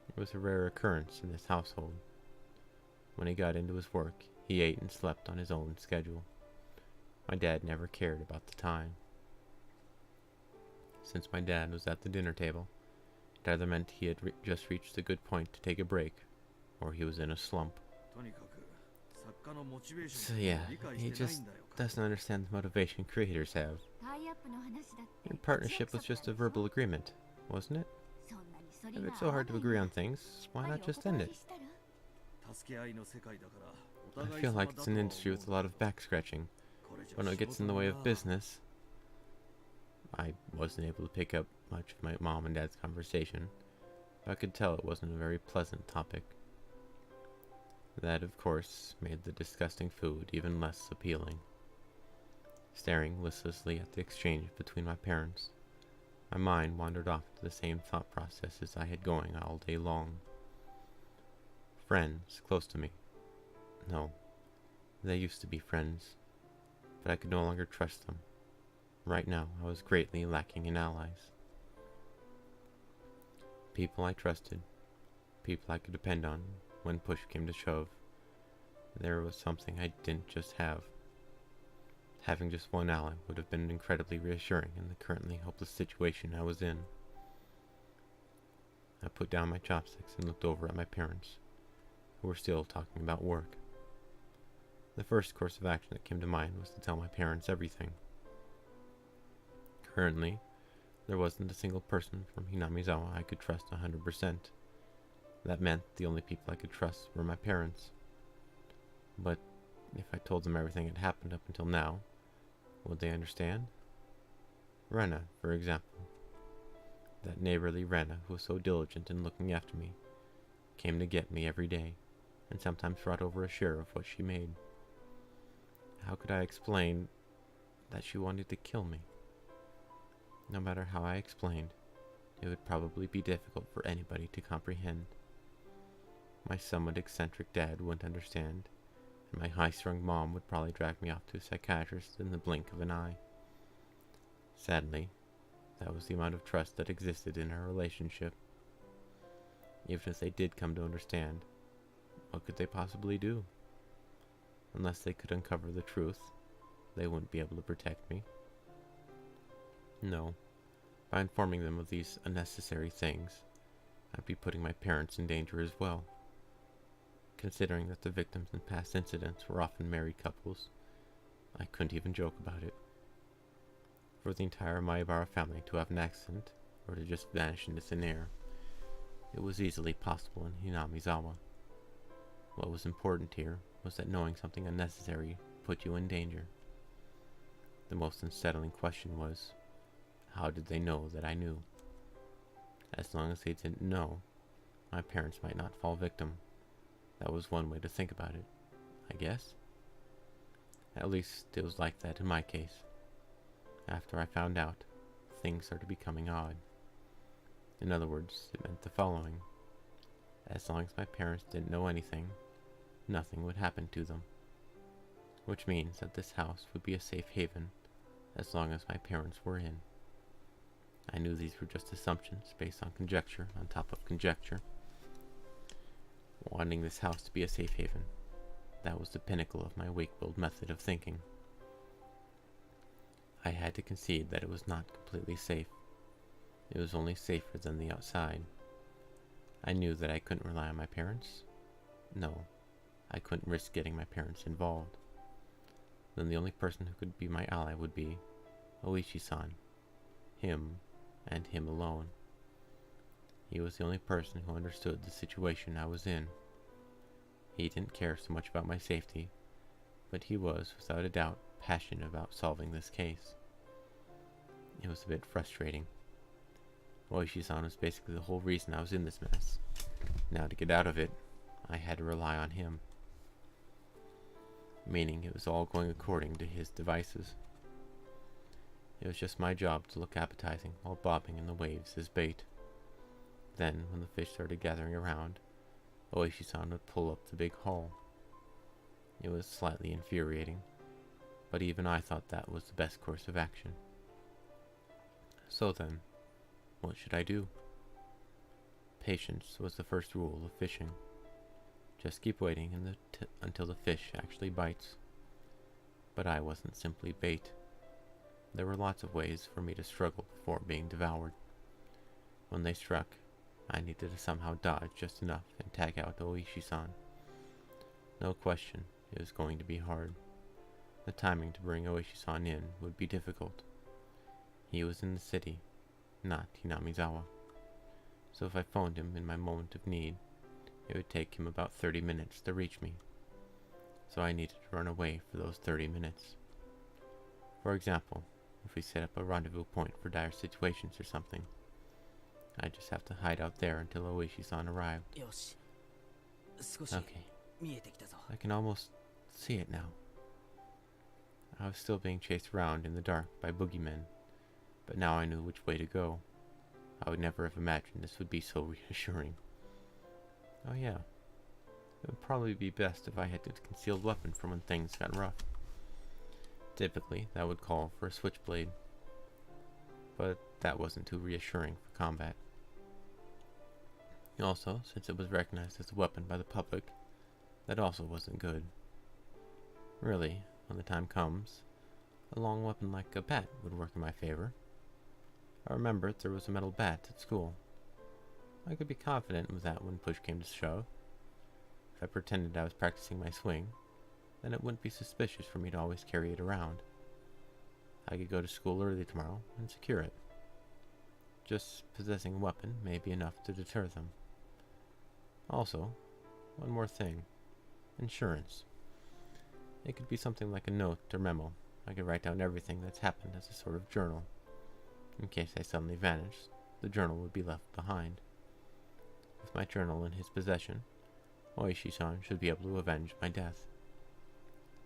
It was a rare occurrence in this household. When he got into his work, he ate and slept on his own schedule. My dad never cared about the time. Since my dad was at the dinner table, it either meant he had just reached a good point to take a break, or he was in a slump. So yeah, he just doesn't understand the motivation creators have. Your partnership was just a verbal agreement, wasn't it? If it's so hard to agree on things, why not just end it? I feel like it's an industry with a lot of back scratching. When it gets in the way of business, I wasn't able to pick up much of my mom and dad's conversation, but I could tell it wasn't a very pleasant topic. That, of course, made the disgusting food even less appealing. Staring listlessly at the exchange between my parents, my mind wandered off to the same thought processes I had going all day long. Friends close to me. No, they used to be friends, but I could no longer trust them. Right now, I was greatly lacking in allies. People I trusted, people I could depend on when push came to shove. There was something I didn't just have. Having just one ally would have been incredibly reassuring in the currently hopeless situation I was in. I put down my chopsticks and looked over at my parents, who were still talking about work. The first course of action that came to mind was to tell my parents everything. Currently, there wasn't a single person from Hinamizawa I could trust 100%. That meant the only people I could trust were my parents. But if I told them everything that happened up until now, would they understand? Rena, for example. That neighborly Rena who was so diligent in looking after me, came to get me every day, and sometimes brought over a share of what she made. How could I explain that she wanted to kill me? No matter how I explained, it would probably be difficult for anybody to comprehend. My somewhat eccentric dad wouldn't understand, and my high-strung mom would probably drag me off to a psychiatrist in the blink of an eye. Sadly, that was the amount of trust that existed in our relationship. Even if they did come to understand, what could they possibly do? Unless they could uncover the truth, they wouldn't be able to protect me. No, by informing them of these unnecessary things, I'd be putting my parents in danger as well. Considering that the victims in past incidents were often married couples, I couldn't even joke about it. For the entire Maibara family to have an accident, or to just vanish into thin air, it was easily possible in Hinamizawa. What was important here was that knowing something unnecessary put you in danger. The most unsettling question was, how did they know that I knew? As long as they didn't know, my parents might not fall victim. That was one way to think about it, I guess. At least it was like that in my case. After I found out, things started becoming odd. In other words, it meant the following. As long as my parents didn't know anything, nothing would happen to them. Which means that this house would be a safe haven as long as my parents were in. I knew these were just assumptions based on conjecture on top of conjecture. Wanting this house to be a safe haven, that was the pinnacle of my wake-build method of thinking. I had to concede that it was not completely safe. It was only safer than the outside. I knew that I couldn't rely on my parents. No, I couldn't risk getting my parents involved. Then the only person who could be my ally would be Oishi-san. Him, and him alone. He was the only person who understood the situation I was in. He didn't care so much about my safety, but he was, without a doubt, passionate about solving this case. It was a bit frustrating. Oishi-san was basically the whole reason I was in this mess. Now to get out of it, I had to rely on him. Meaning it was all going according to his devices. It was just my job to look appetizing while bobbing in the waves as bait. Then, when the fish started gathering around, Oishi-san would pull up the big haul. It was slightly infuriating, but even I thought that was the best course of action. So then, what should I do? Patience was the first rule of fishing. Just keep waiting until the fish actually bites. But I wasn't simply bait. There were lots of ways for me to struggle before being devoured. When they struck, I needed to somehow dodge just enough and tag out Oishi-san. No question, it was going to be hard. The timing to bring Oishi-san in would be difficult. He was in the city, not Hinamizawa. So if I phoned him in my moment of need, it would take him about 30 minutes to reach me. So I needed to run away for those 30 minutes. For example, if we set up a rendezvous point for dire situations or something, I'd just have to hide out there until Oishi-san arrived. Okay, I can almost see it now. I was still being chased around in the dark by boogeymen, but now I knew which way to go. I would never have imagined this would be so reassuring. Oh yeah, it would probably be best if I had a concealed weapon for when things got rough. Typically, that would call for a switchblade, but that wasn't too reassuring for combat. Also, since it was recognized as a weapon by the public, that also wasn't good. Really, when the time comes, a long weapon like a bat would work in my favor. I remembered there was a metal bat at school. I could be confident with that when push came to shove. If I pretended I was practicing my swing, then it wouldn't be suspicious for me to always carry it around. I could go to school early tomorrow and secure it. Just possessing a weapon may be enough to deter them. Also, one more thing. Insurance. It could be something like a note or memo. I could write down everything that's happened as a sort of journal. In case I suddenly vanished, the journal would be left behind. With my journal in his possession, Oishi-san should be able to avenge my death.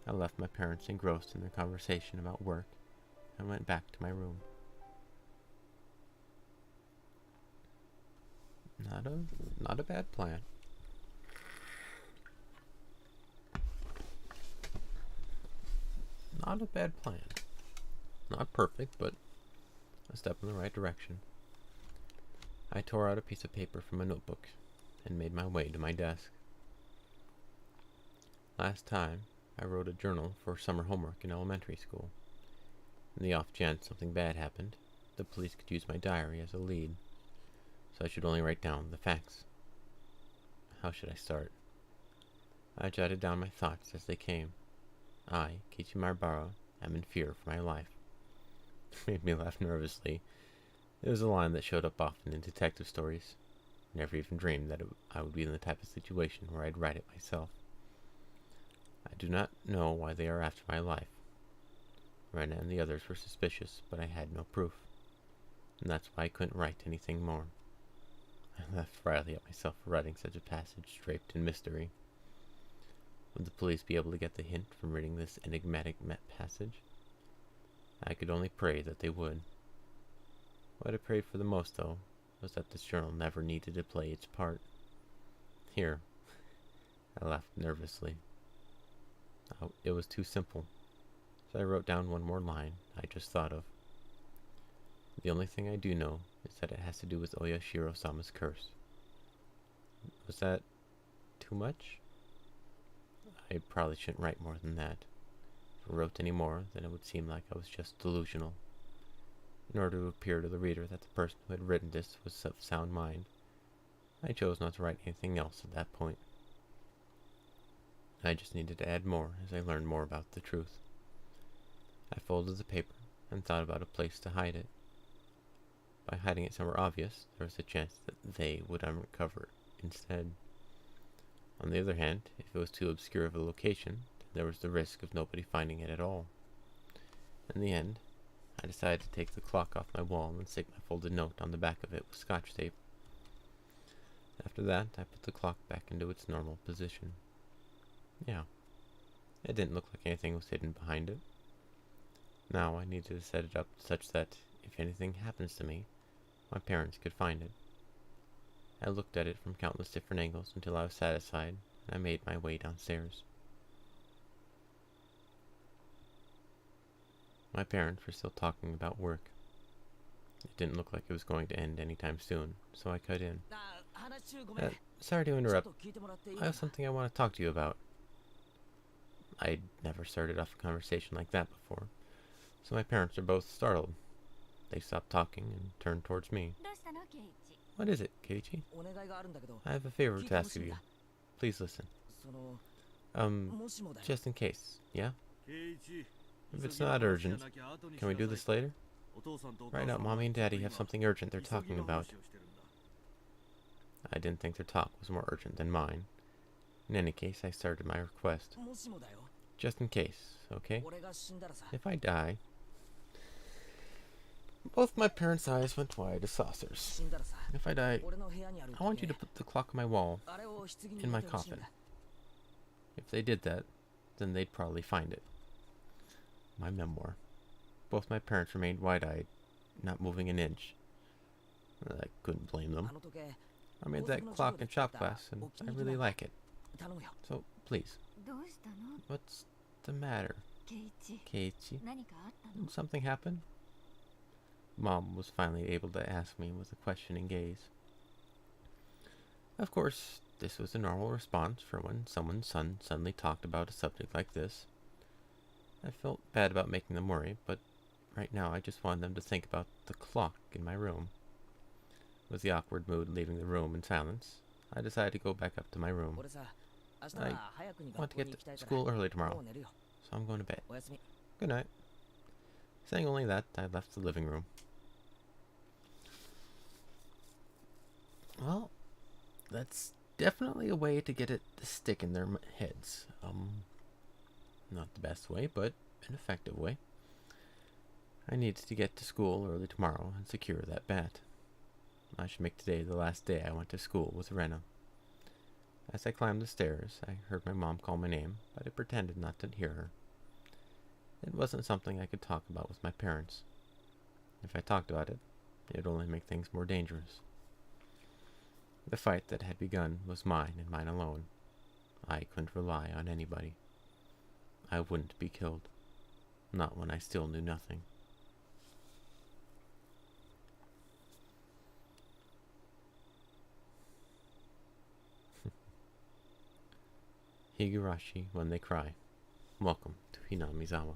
I left my parents engrossed in their conversation about work and went back to my room. Not a bad plan. Not a bad plan. Not perfect, but a step in the right direction. I tore out a piece of paper from a notebook and made my way to my desk. Last time, I wrote a journal for summer homework in elementary school. In the off chance something bad happened, the police could use my diary as a lead, so I should only write down the facts. How should I start? I jotted down my thoughts as they came. I, Kichimarbara, am in fear for my life. It made me laugh nervously. It was a line that showed up often in detective stories. Never even dreamed that I would be in the type of situation where I'd write it myself. I do not know why they are after my life. Rena and the others were suspicious, but I had no proof. And that's why I couldn't write anything more. I laughed wryly at myself for writing such a passage draped in mystery. Would the police be able to get the hint from reading this enigmatic passage? I could only pray that they would. What I prayed for the most, though, was that this journal never needed to play its part. Here. I laughed nervously. Oh, it was too simple. So I wrote down one more line I just thought of. The only thing I do know is that it has to do with Oyashiro-sama's curse. Was that too much? I probably shouldn't write more than that. If I wrote any more, then it would seem like I was just delusional. In order to appear to the reader that the person who had written this was of sound mind, I chose not to write anything else at that point. I just needed to add more as I learned more about the truth. I folded the paper and thought about a place to hide it. By hiding it somewhere obvious, there was a chance that they would uncover it instead. On the other hand, if it was too obscure of a location, there was the risk of nobody finding it at all. In the end, I decided to take the clock off my wall and stick my folded note on the back of it with Scotch tape. After that, I put the clock back into its normal position. Yeah, it didn't look like anything was hidden behind it. Now I needed to set it up such that, if anything happens to me, my parents could find it. I looked at it from countless different angles until I was satisfied, and I made my way downstairs. My parents were still talking about work. It didn't look like it was going to end anytime soon, so I cut in. Sorry to interrupt. I have something I want to talk to you about. I'd never started off a conversation like that before, so my parents are both startled. They stopped talking and turned towards me. What is it, Keiichi? I have a favor to ask of you. Please listen. Just in case, yeah? If it's not urgent, can we do this later? Right now, Mommy and Daddy have something urgent they're talking about. I didn't think their talk was more urgent than mine. In any case, I started my request. Just in case, okay? If I die... Both my parents' eyes went wide as saucers. If I die, I want you to put the clock on my wall, in my coffin. If they did that, then they'd probably find it. My memoir. Both my parents remained wide-eyed, not moving an inch. I couldn't blame them. I made that clock in shop class, and I really like it. So, please. What's the matter, Keiichi? Did something happen? Mom was finally able to ask me with a questioning gaze. Of course, this was a normal response for when someone's son suddenly talked about a subject like this. I felt bad about making them worry, but right now I just wanted them to think about the clock in my room. With the awkward mood leaving the room in silence, I decided to go back up to my room. I want to get to school early tomorrow, so I'm going to bed. Good night. Saying only that, I left the living room. Well, that's definitely a way to get it to stick in their heads. Not the best way, but an effective way. I need to get to school early tomorrow and secure that bat. I should make today the last day I went to school with Rena. As I climbed the stairs, I heard my mom call my name, but I pretended not to hear her. It wasn't something I could talk about with my parents. If I talked about it, it would only make things more dangerous. The fight that had begun was mine and mine alone. I couldn't rely on anybody. I wouldn't be killed. Not when I still knew nothing. Higurashi when they cry. Welcome to Hinamizawa.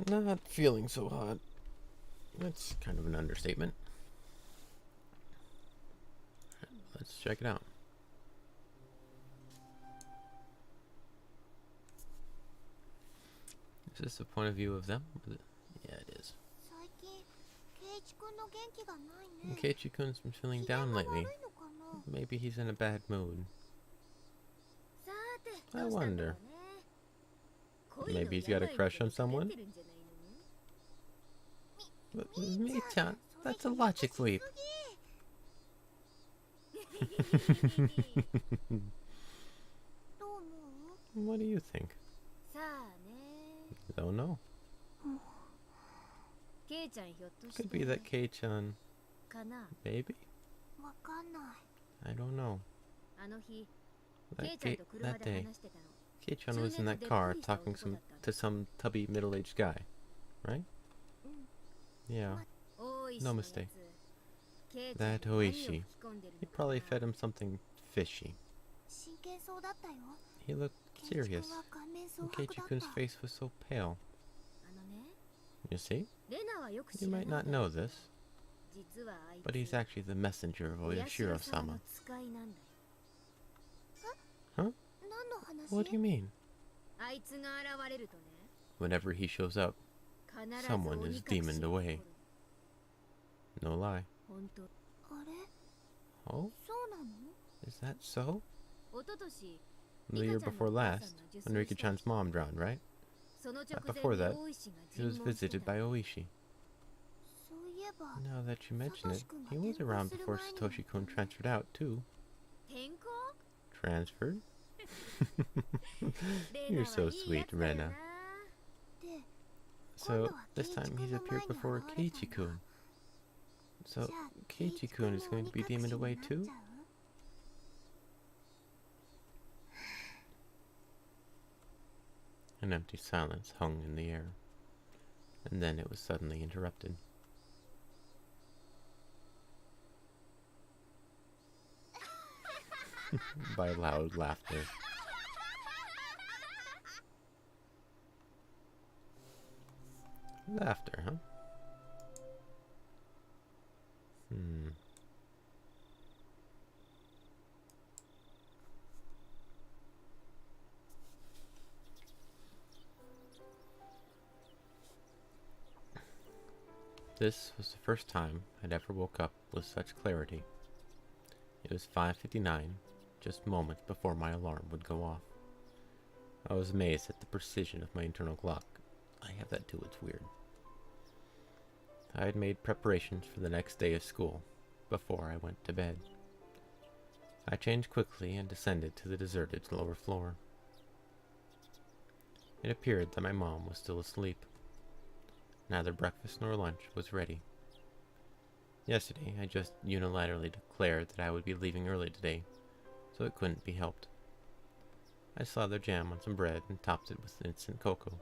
Not feeling so hot. That's kind of an understatement. Let's check it out. Is this the point of view of them? Yeah, it is. Keiichi-kun's been feeling down lately. Maybe he's in a bad mood. I wonder. Maybe he's got a crush on someone? Me-chan, that's a logic leap. What do you think? Don't know. Could be that Kei-chan... Maybe? I don't know. That day, Kei-chan was in that car talking to some tubby middle-aged guy, right? Yeah, no mistake. That Oishi. He probably fed him something fishy. He looked serious, and Keiichi-kun's face was so pale. You see? You might not know this, but he's actually the messenger of Oyashiro-sama. Huh? What do you mean? Whenever he shows up, someone is demoned away. No lie. Oh? Is that so? The year before last, when Rika-chan's mom drowned, right? But before that, he was visited by Oishi. Now that you mention it, he was around before Satoshi-kun transferred out, too. Transferred? You're so sweet, Rena. So, this time he's appeared before Keiichi-kun. So, Keiichi-kun is going to be demoned away, too? An empty silence hung in the air, and then it was suddenly interrupted. By loud laughter. Laughter, huh? This was the first time I'd ever woke up with such clarity. It was 5:59, just moments before my alarm would go off. I was amazed at the precision of my internal clock. I have that too, it's weird. I had made preparations for the next day of school before I went to bed. I changed quickly and descended to the deserted lower floor. It appeared that my mom was still asleep. Neither breakfast nor lunch was ready. Yesterday, I just unilaterally declared that I would be leaving early today, so it couldn't be helped. I slathered jam on some bread and topped it with instant cocoa.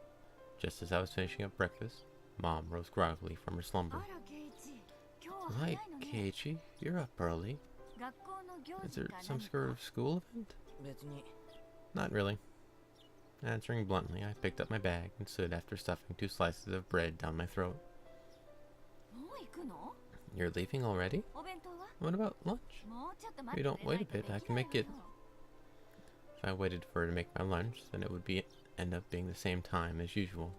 Just as I was finishing up breakfast, Mom rose groggily from her slumber. Hi, Keiichi, you're up early. Is there some sort of school event? Not really. Answering bluntly, I picked up my bag and stood after stuffing 2 slices of bread down my throat. You're leaving already? What about lunch? If you don't wait a bit, I can make it. If I waited for her to make my lunch, then it would end up being the same time as usual.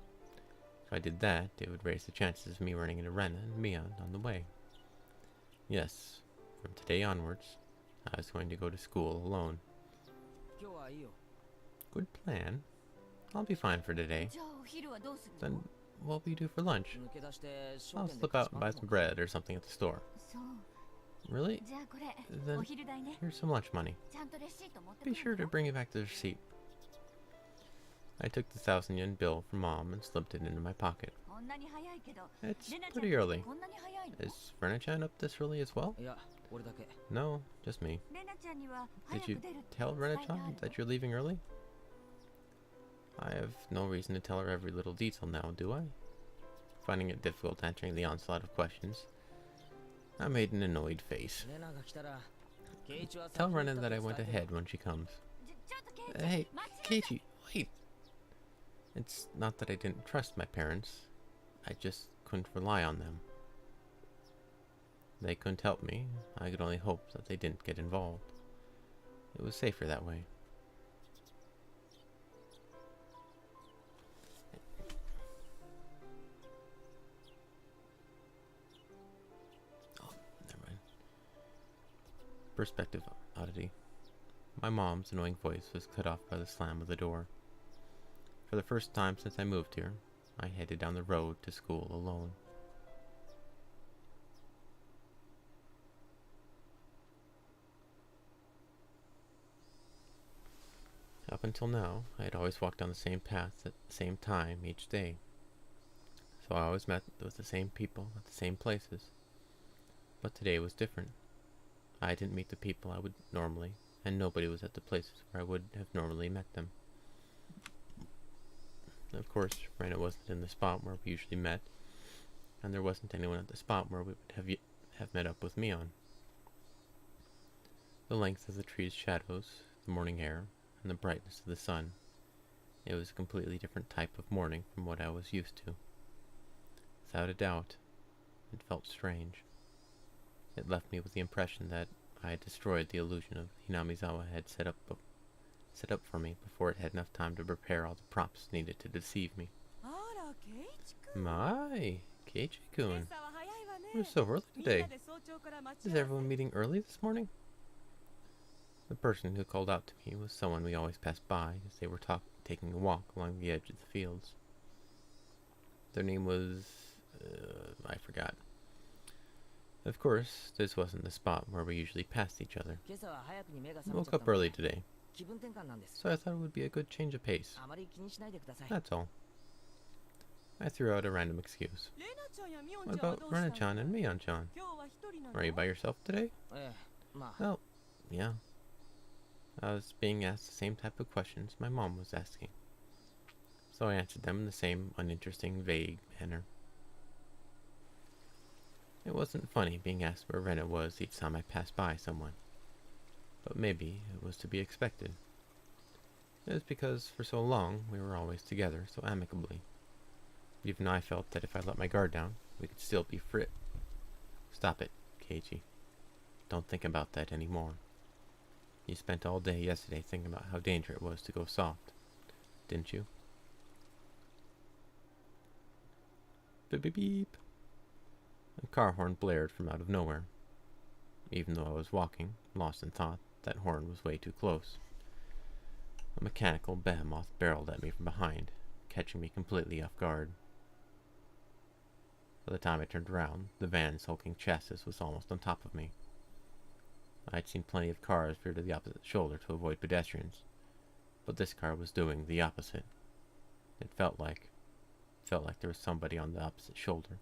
If I did that, it would raise the chances of me running into Rena and Mia on the way. Yes, from today onwards, I was going to go to school alone. Good plan. I'll be fine for today. Then what will you do for lunch? I'll slip out and buy some bread or something at the store. Really? Then here's some lunch money. Be sure to bring it back the receipt. I took the 1,000-yen bill from Mom and slipped it into my pocket. It's pretty early. Is Rena-chan up this early as well? No, just me. Did you tell Rena-chan that you're leaving early? I have no reason to tell her every little detail now, do I? Finding it difficult answering the onslaught of questions, I made an annoyed face. Tell Rena that I went ahead when she comes. Hey, Keiichi, wait! It's not that I didn't trust my parents. I just couldn't rely on them. They couldn't help me. I could only hope that they didn't get involved. It was safer that way. Perspective oddity. My mom's annoying voice was cut off by the slam of the door. For the first time since I moved here, I headed down the road to school alone. Up until now, I had always walked down the same path at the same time each day. So I always met with the same people at the same places. But today was different. I didn't meet the people I would normally, and nobody was at the places where I would have normally met them. Of course, Rena wasn't in the spot where we usually met, and there wasn't anyone at the spot where we would have met up with me on. The length of the trees' shadows, the morning air, and the brightness of the sun. It was a completely different type of morning from what I was used to. Without a doubt, it felt strange. It left me with the impression that I had destroyed the illusion of Hinamizawa had set up for me before it had enough time to prepare all the props needed to deceive me. My, Keiichi-kun. It was so early today. Is everyone meeting early this morning? The person who called out to me was someone we always passed by as they were taking a walk along the edge of the fields. Their name was... I forgot. Of course, this wasn't the spot where we usually passed each other. I woke up early today, so I thought it would be a good change of pace. That's all. I threw out a random excuse. What about Rena-chan and Mion-chan? Are you by yourself today? Well, yeah. I was being asked the same type of questions my mom was asking, so I answered them in the same uninteresting, vague manner. It wasn't funny being asked where Rena was each time I passed by someone, but maybe it was to be expected. It was because for so long we were always together so amicably. Even I felt that if I let my guard down, we could still be free. Stop it, Keiichi. Don't think about that anymore. You spent all day yesterday thinking about how dangerous it was to go soft, didn't you? Beep beep beep. A car horn blared from out of nowhere. Even though I was walking, lost in thought, that horn was way too close. A mechanical behemoth barreled at me from behind, catching me completely off guard. By the time I turned around, the van's hulking chassis was almost on top of me. I had seen plenty of cars veer to the opposite shoulder to avoid pedestrians, but this car was doing the opposite. It felt like there was somebody on the opposite shoulder,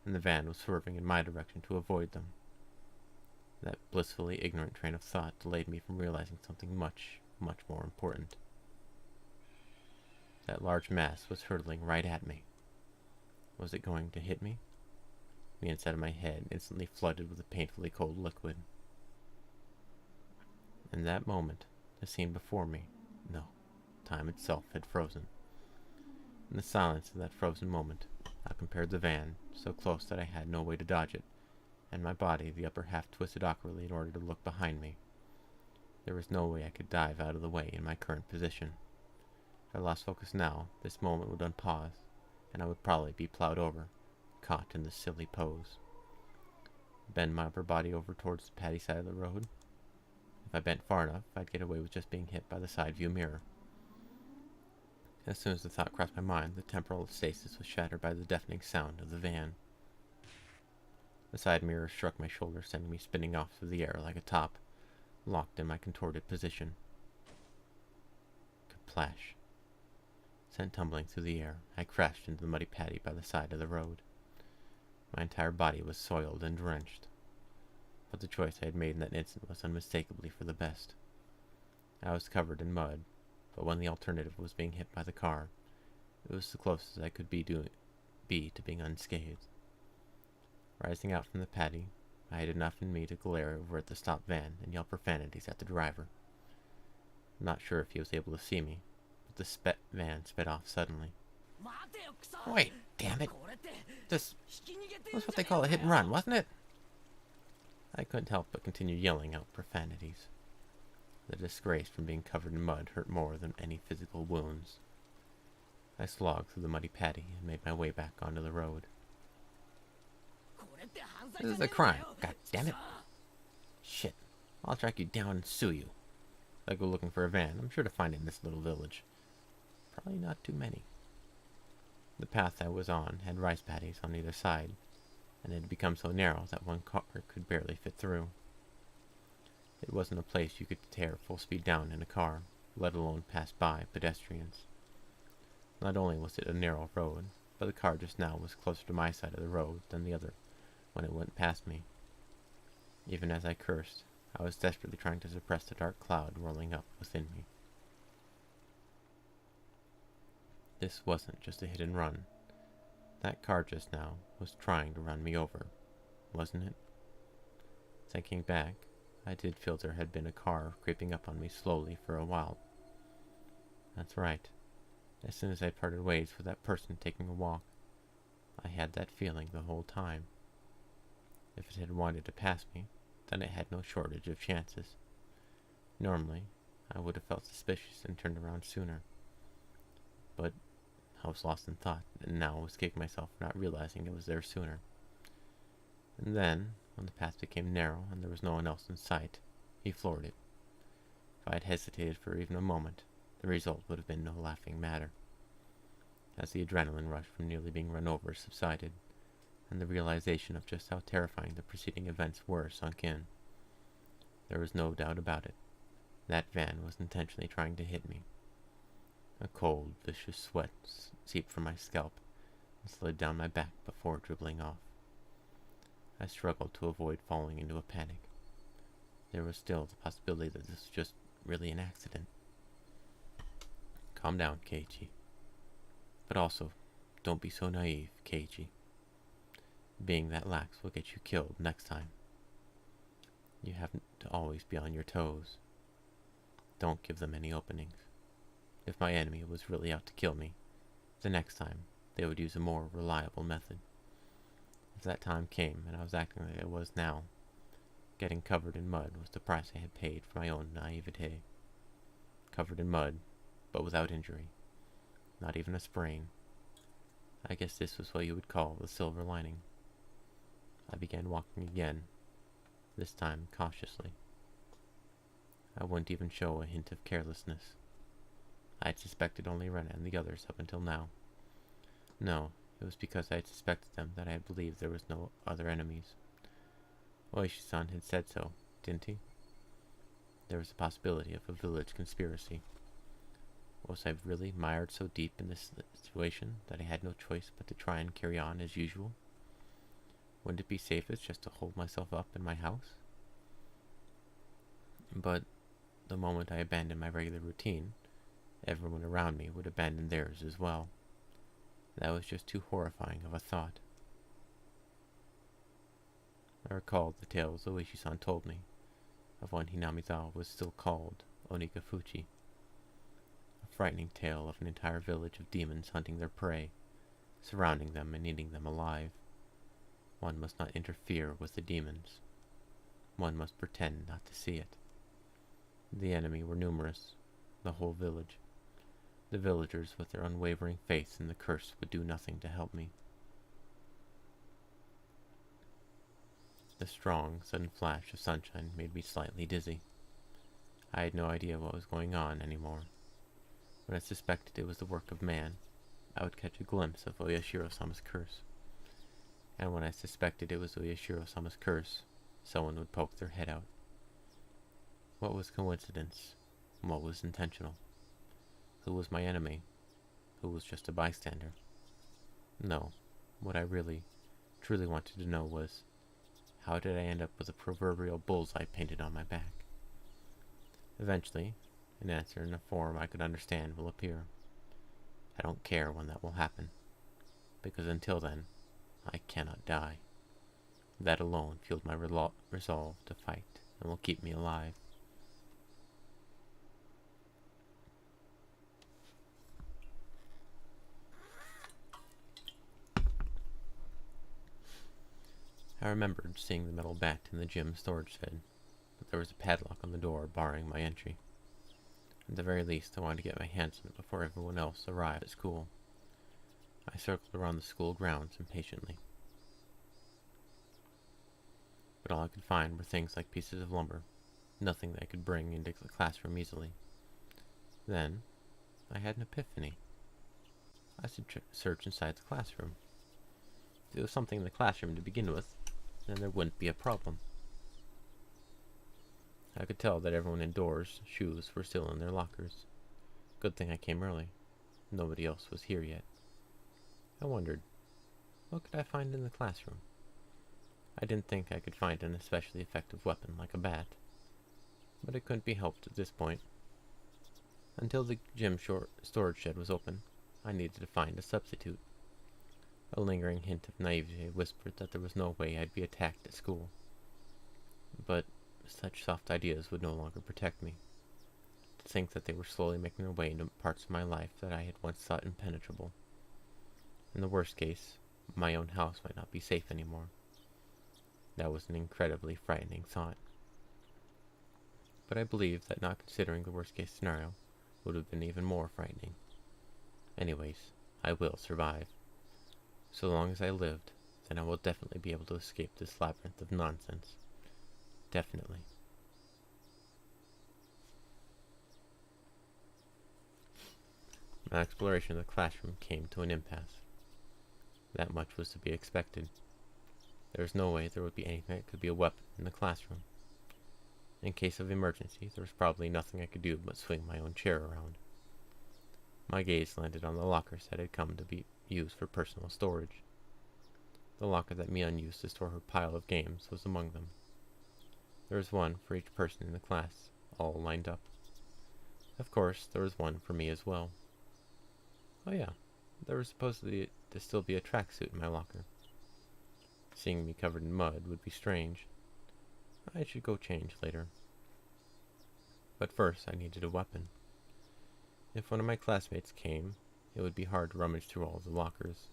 and the van was swerving in my direction to avoid them. That blissfully ignorant train of thought delayed me from realizing something much, much more important. That large mass was hurtling right at me. Was it going to hit me? The inside of my head instantly flooded with a painfully cold liquid. In that moment, the scene before me, no, time itself had frozen. In the silence of that frozen moment, I compared the van, so close that I had no way to dodge it, and my body, the upper half twisted awkwardly in order to look behind me. There was no way I could dive out of the way in my current position. If I lost focus now, this moment would unpause, and I would probably be plowed over, caught in this silly pose. Bend my upper body over towards the paddy side of the road. If I bent far enough, I'd get away with just being hit by the side view mirror. As soon as the thought crossed my mind, the temporal stasis was shattered by the deafening sound of the van. The side mirror struck my shoulder, sending me spinning off through the air like a top, locked in my contorted position. Kaplash. Sent tumbling through the air, I crashed into the muddy paddy by the side of the road. My entire body was soiled and drenched, but the choice I had made in that instant was unmistakably for the best. I was covered in mud, but when the alternative was being hit by the car, it was the closest I could be to being unscathed. Rising out from the paddy, I had enough in me to glare over at the stopped van and yell profanities at the driver. I'm not sure if he was able to see me, but the van sped off suddenly. Wait, damn it! This was what they call a hit and run, wasn't it? I couldn't help but continue yelling out profanities. The disgrace from being covered in mud hurt more than any physical wounds. I slogged through the muddy paddy and made my way back onto the road. This is a crime, god damn it! Shit, I'll track you down and sue you. If I go looking for a van, I'm sure to find it in this little village. Probably not too many. The path I was on had rice paddies on either side, and it had become so narrow that one car could barely fit through. It wasn't a place you could tear full speed down in a car, let alone pass by pedestrians. Not only was it a narrow road, but the car just now was closer to my side of the road than the other when it went past me. Even as I cursed, I was desperately trying to suppress the dark cloud rolling up within me. This wasn't just a hit and run. That car just now was trying to run me over, wasn't it? Thinking back, I did feel there had been a car creeping up on me slowly for a while. That's right. As soon as I parted ways with that person taking a walk, I had that feeling the whole time. If it had wanted to pass me, then it had no shortage of chances. Normally, I would have felt suspicious and turned around sooner. But I was lost in thought, and now I was kicking myself for not realizing it was there sooner. And then, when the path became narrow and there was no one else in sight, he floored it. If I had hesitated for even a moment, the result would have been no laughing matter. As the adrenaline rush from nearly being run over subsided, and the realization of just how terrifying the preceding events were sunk in, there was no doubt about it. That van was intentionally trying to hit me. A cold, vicious sweat seeped from my scalp and slid down my back before dribbling off. I struggled to avoid falling into a panic. There was still the possibility that this was just really an accident. Calm down, Keiichi. But also, don't be so naive, Keiichi. Being that lax will get you killed next time. You have to always be on your toes. Don't give them any openings. If my enemy was really out to kill me, the next time they would use a more reliable method. If that time came and I was acting like I was now, getting covered in mud was the price I had paid for my own naivete. Covered in mud, but without injury. Not even a sprain. I guess this was what you would call the silver lining. I began walking again, this time cautiously. I wouldn't even show a hint of carelessness. I had suspected only Rena and the others up until now. No, it was because I had suspected them that I had believed there was no other enemies. Oishi-san had said so, didn't he? There was a possibility of a village conspiracy. Was I really mired so deep in this situation that I had no choice but to try and carry on as usual? Wouldn't it be safest just to hold myself up in my house? But the moment I abandoned my regular routine, everyone around me would abandon theirs as well. That was just too horrifying of a thought. I recalled the tales Oishi-san told me of when Hinamizawa was still called Onikakushi. A frightening tale of an entire village of demons hunting their prey, surrounding them and eating them alive. One must not interfere with the demons. One must pretend not to see it. The enemy were numerous, the whole village. The villagers, with their unwavering faith in the curse, would do nothing to help me. The strong, sudden flash of sunshine made me slightly dizzy. I had no idea what was going on anymore. When I suspected it was the work of man, I would catch a glimpse of Oyashiro-sama's curse. And when I suspected it was Oyashiro-sama's curse, someone would poke their head out. What was coincidence? What was intentional? Who was my enemy? Who was just a bystander? No, what I really, truly wanted to know was, how did I end up with a proverbial bullseye painted on my back? Eventually, an answer in a form I could understand will appear. I don't care when that will happen, because until then, I cannot die. That alone fueled my resolve to fight and will keep me alive. I remembered seeing the metal bat in the gym storage shed, but there was a padlock on the door barring my entry. At the very least, I wanted to get my hands on it before everyone else arrived at school. I circled around the school grounds impatiently. But all I could find were things like pieces of lumber, nothing that I could bring into the classroom easily. Then, I had an epiphany. I should search inside the classroom. If there was something in the classroom to begin with, then there wouldn't be a problem. I could tell that everyone indoors' shoes were still in their lockers. Good thing I came early. Nobody else was here yet. I wondered, what could I find in the classroom? I didn't think I could find an especially effective weapon like a bat, but it couldn't be helped at this point. Until the gym storage shed was open, I needed to find a substitute. A lingering hint of naivete whispered that there was no way I'd be attacked at school. But such soft ideas would no longer protect me. To think that they were slowly making their way into parts of my life that I had once thought impenetrable. In the worst case, my own house might not be safe anymore. That was an incredibly frightening thought. But I believed that not considering the worst case scenario would have been even more frightening. Anyways, I will survive. So long as I lived, then I will definitely be able to escape this labyrinth of nonsense. Definitely. My exploration of the classroom came to an impasse. That much was to be expected. There was no way there would be anything that could be a weapon in the classroom. In case of emergency, there was probably nothing I could do but swing my own chair around. My gaze landed on the lockers that had come to be used for personal storage. The locker that Mion used to store her pile of games was among them. There was one for each person in the class, all lined up. Of course, there was one for me as well. Oh yeah, there was supposedly to still be a tracksuit in my locker. Seeing me covered in mud would be strange. I should go change later. But first, I needed a weapon. If one of my classmates came, it would be hard to rummage through all of the lockers.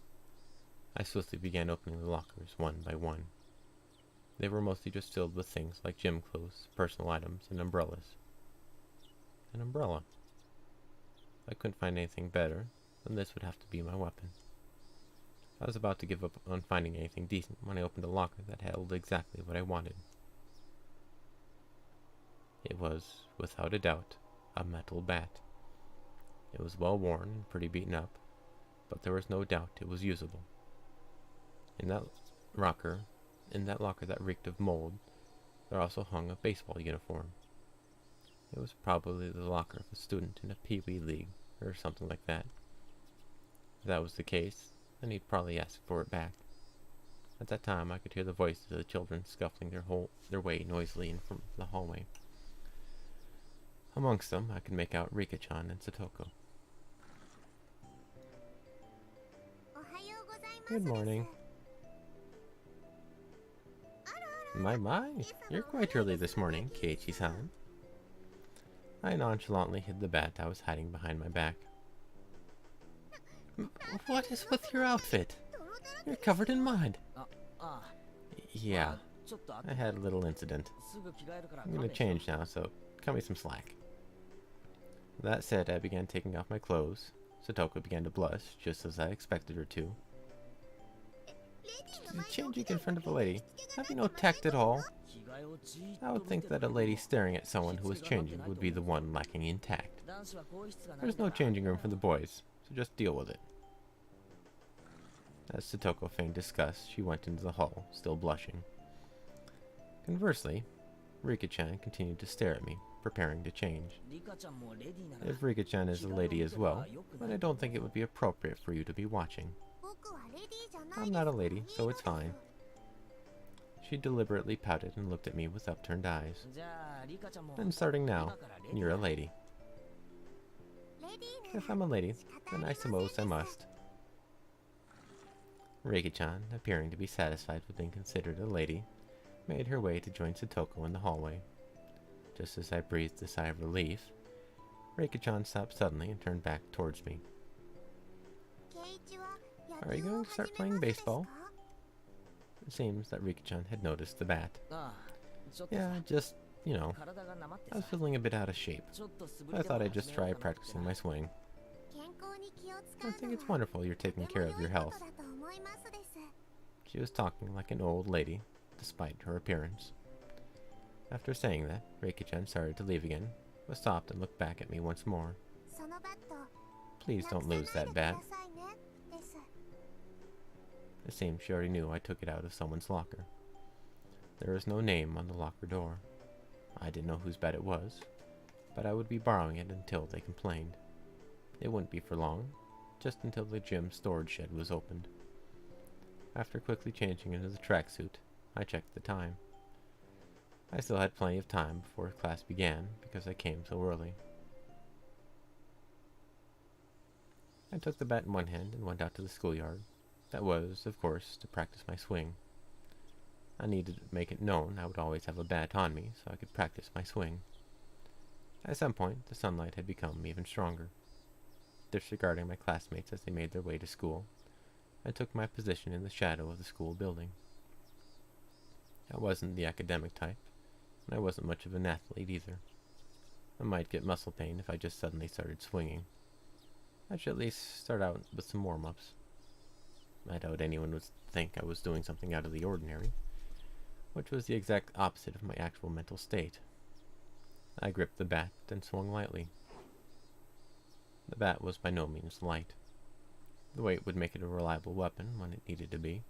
I swiftly began opening the lockers one by one. They were mostly just filled with things like gym clothes, personal items, and umbrellas. An umbrella. If I couldn't find anything better, then this would have to be my weapon. I was about to give up on finding anything decent when I opened a locker that held exactly what I wanted. It was, without a doubt, a metal bat. It was well worn and pretty beaten up, but there was no doubt it was usable. In that locker that reeked of mold, there also hung a baseball uniform. It was probably the locker of a student in a Pee-wee league, or something like that. If that was the case, then he'd probably ask for it back. At that time, I could hear the voices of the children scuffling their way noisily in from the hallway. Amongst them, I could make out Rika-chan and Satoko. Good morning. My, you're quite early this morning, Keiichi-san. I nonchalantly hid the bat I was hiding behind my back. What is with your outfit? You're covered in mud. Yeah, I had a little incident. I'm gonna change now, so cut me some slack. That said, I began taking off my clothes. Satoko began to blush, just as I expected her to. Changing in front of a lady. Have you no tact at all? I would think that a lady staring at someone who was changing would be the one lacking in tact. There's no changing room for the boys, so just deal with it. As Satoko feigned disgust, she went into the hall, still blushing. Conversely, Rika-chan continued to stare at me, preparing to change. If Rika-chan is a lady as well, then I don't think it would be appropriate for you to be watching. I'm not a lady, so it's fine. She deliberately pouted and looked at me with upturned eyes. And starting now, you're a lady. If I'm a lady, then I suppose I must. Rika-chan, appearing to be satisfied with being considered a lady, made her way to join Satoko in the hallway. Just as I breathed a sigh of relief, Rika-chan stopped suddenly and turned back towards me. Are you going to start playing baseball? It seems that Rika-chan had noticed the bat. Yeah, just, you know, I was feeling a bit out of shape. So I thought I'd just try practicing my swing. I think it's wonderful you're taking care of your health. She was talking like an old lady, despite her appearance. After saying that, Rika-chan started to leave again, but stopped and looked back at me once more. Please don't lose that bat. It seemed she already knew I took it out of someone's locker. There was no name on the locker door. I didn't know whose bat it was, but I would be borrowing it until they complained. It wouldn't be for long, just until the gym storage shed was opened. After quickly changing into the tracksuit, I checked the time. I still had plenty of time before class began because I came so early. I took the bat in one hand and went out to the schoolyard. That was, of course, to practice my swing. I needed to make it known I would always have a bat on me so I could practice my swing. At some point, the sunlight had become even stronger. Disregarding my classmates as they made their way to school, I took my position in the shadow of the school building. I wasn't the academic type, and I wasn't much of an athlete either. I might get muscle pain if I just suddenly started swinging. I should at least start out with some warm-ups. I doubt anyone would think I was doing something out of the ordinary, which was the exact opposite of my actual mental state. I gripped the bat and swung lightly. The bat was by no means light. The weight would make it a reliable weapon when it needed to be.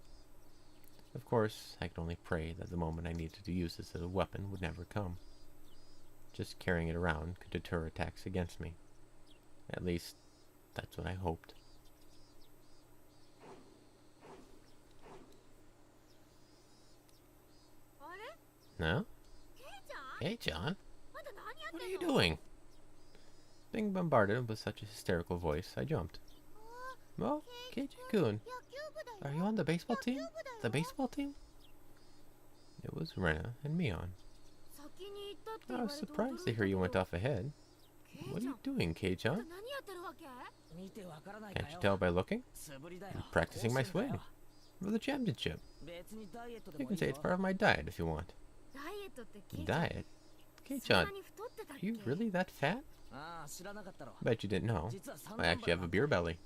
Of course, I could only pray that the moment I needed to use this as a weapon would never come. Just carrying it around could deter attacks against me. At least, that's what I hoped. No? Hey, John. What are you doing? Being bombarded with such a hysterical voice, I jumped. Well, Keiji-kun, are you on the baseball team? The baseball team? It was Rena and Mion. I was surprised to hear you went off ahead. What are you doing, Kei-chan? Can't you tell by looking? I'm practicing my swing for the championship. You can say it's part of my diet if you want. Diet? Kei-chan, are you really that fat? Bet you didn't know. I actually have a beer belly.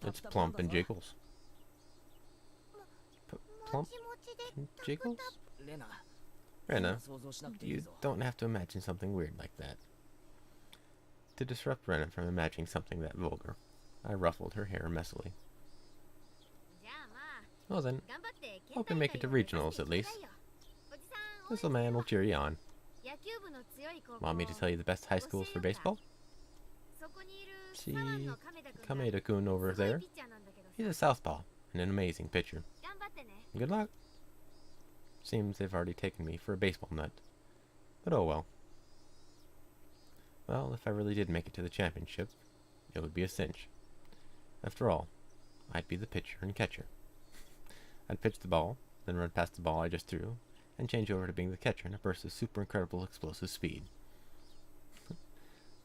It's plump and jiggles. Plump and jiggles? Rena, you don't have to imagine something weird like that. To disrupt Rena from imagining something that vulgar, I ruffled her hair messily. Well then, hope you make it to regionals at least. This little man will cheer you on. Want me to tell you the best high schools for baseball? See, Kameda-kun over there. He's a southpaw and an amazing pitcher. Good luck. Seems they've already taken me for a baseball nut. But oh well. Well, if I really did make it to the championship, it would be a cinch. After all, I'd be the pitcher and catcher. I'd pitch the ball, then run past the ball I just threw, and change over to being the catcher in a burst of super incredible explosive speed.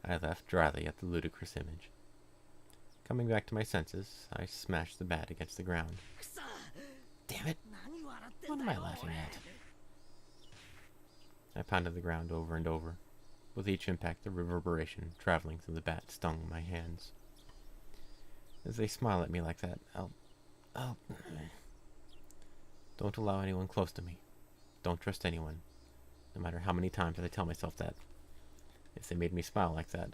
I laughed dryly at the ludicrous image. Coming back to my senses, I smashed the bat against the ground. Damn it! What am I laughing at? I pounded the ground over and over. With each impact, the reverberation traveling through the bat stung my hands. As they smile at me like that, I'll... Don't allow anyone close to me. Don't trust anyone. No matter how many times I tell myself that. If they made me smile like that,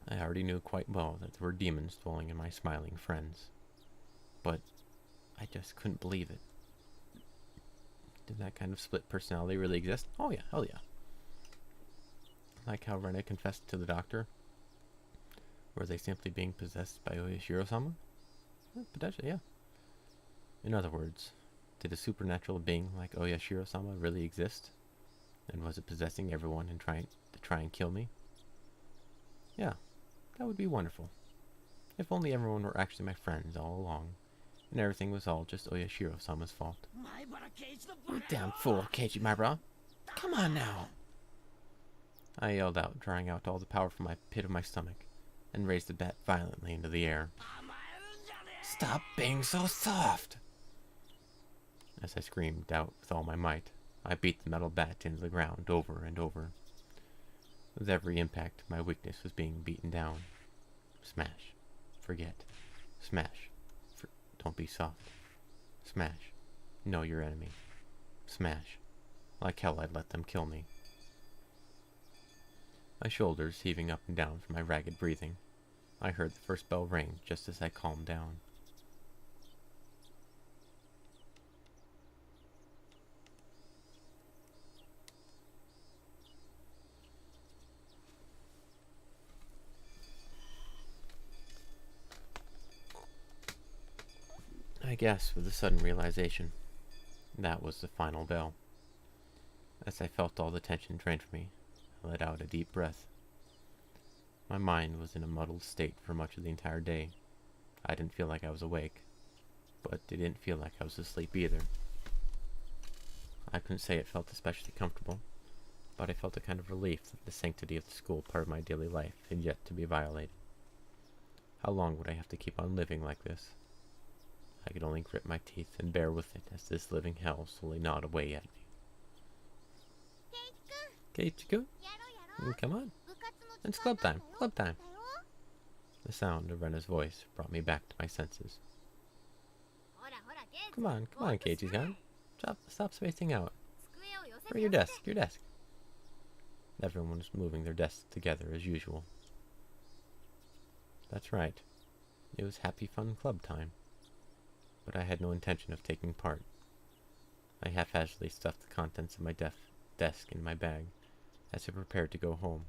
I already knew quite well that there were demons dwelling in my smiling friends. But I just couldn't believe it. Did that kind of split personality really exist? Oh yeah, hell yeah. Like how Rena confessed to the doctor? Were they simply being possessed by Oyashiro-sama? Potentially, yeah. In other words, did a supernatural being like Oyashiro-sama really exist? And was it possessing everyone and trying and kill me? Yeah, that would be wonderful. If only everyone were actually my friends all along, and everything was all just Oyashiro-sama's fault. You damn fool, Keiji, my bro. Come on now. I yelled out, drawing out all the power from my pit of my stomach, and raised the bat violently into the air. Stop being so soft! As I screamed out with all my might, I beat the metal bat into the ground over and over. With every impact, my weakness was being beaten down. Smash. Forget. Smash. Don't be soft. Smash. Know your enemy. Smash. Like hell I'd let them kill me. My shoulders heaving up and down from my ragged breathing, I heard the first bell ring just as I calmed down. I gasped with a sudden realization. That was the final bell. As I felt all the tension drain from me, I let out a deep breath. My mind was in a muddled state for much of the entire day. I didn't feel like I was awake, but it didn't feel like I was asleep either. I couldn't say it felt especially comfortable, but I felt a kind of relief that the sanctity of the school part of my daily life had yet to be violated. How long would I have to keep on living like this? I could only grit my teeth and bear with it as this living hell slowly gnawed away at me. Keiichi-kun? Come on. It's club time. Club time. The sound of Rena's voice brought me back to my senses. Come on, Keiichi-san. Stop spacing out. Bring your desk. Everyone was moving their desks together as usual. That's right. It was happy fun club time. But I had no intention of taking part. I haphazardly stuffed the contents of my desk in my bag as I prepared to go home.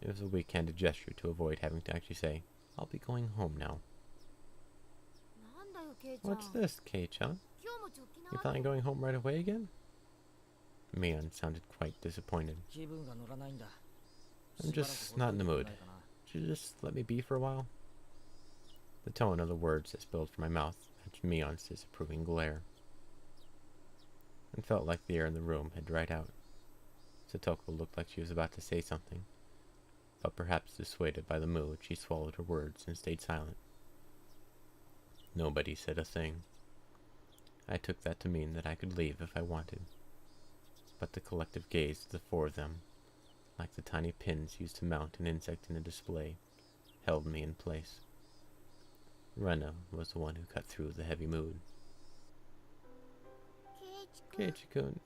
It was a weak-handed gesture to avoid having to actually say, I'll be going home now. What's this, Kei-chan? You planning on going home right away again? Mion sounded quite disappointed. I'm just not in the mood. Could you just let me be for a while? The tone of the words that spilled from my mouth matched Mion's disapproving glare. It felt like the air in the room had dried out. Satoko looked like she was about to say something, but perhaps dissuaded by the mood, she swallowed her words and stayed silent. Nobody said a thing. I took that to mean that I could leave if I wanted. But the collective gaze of the four of them, like the tiny pins used to mount an insect in a display, held me in place. Rena was the one who cut through the heavy mood. Keiichi-kun,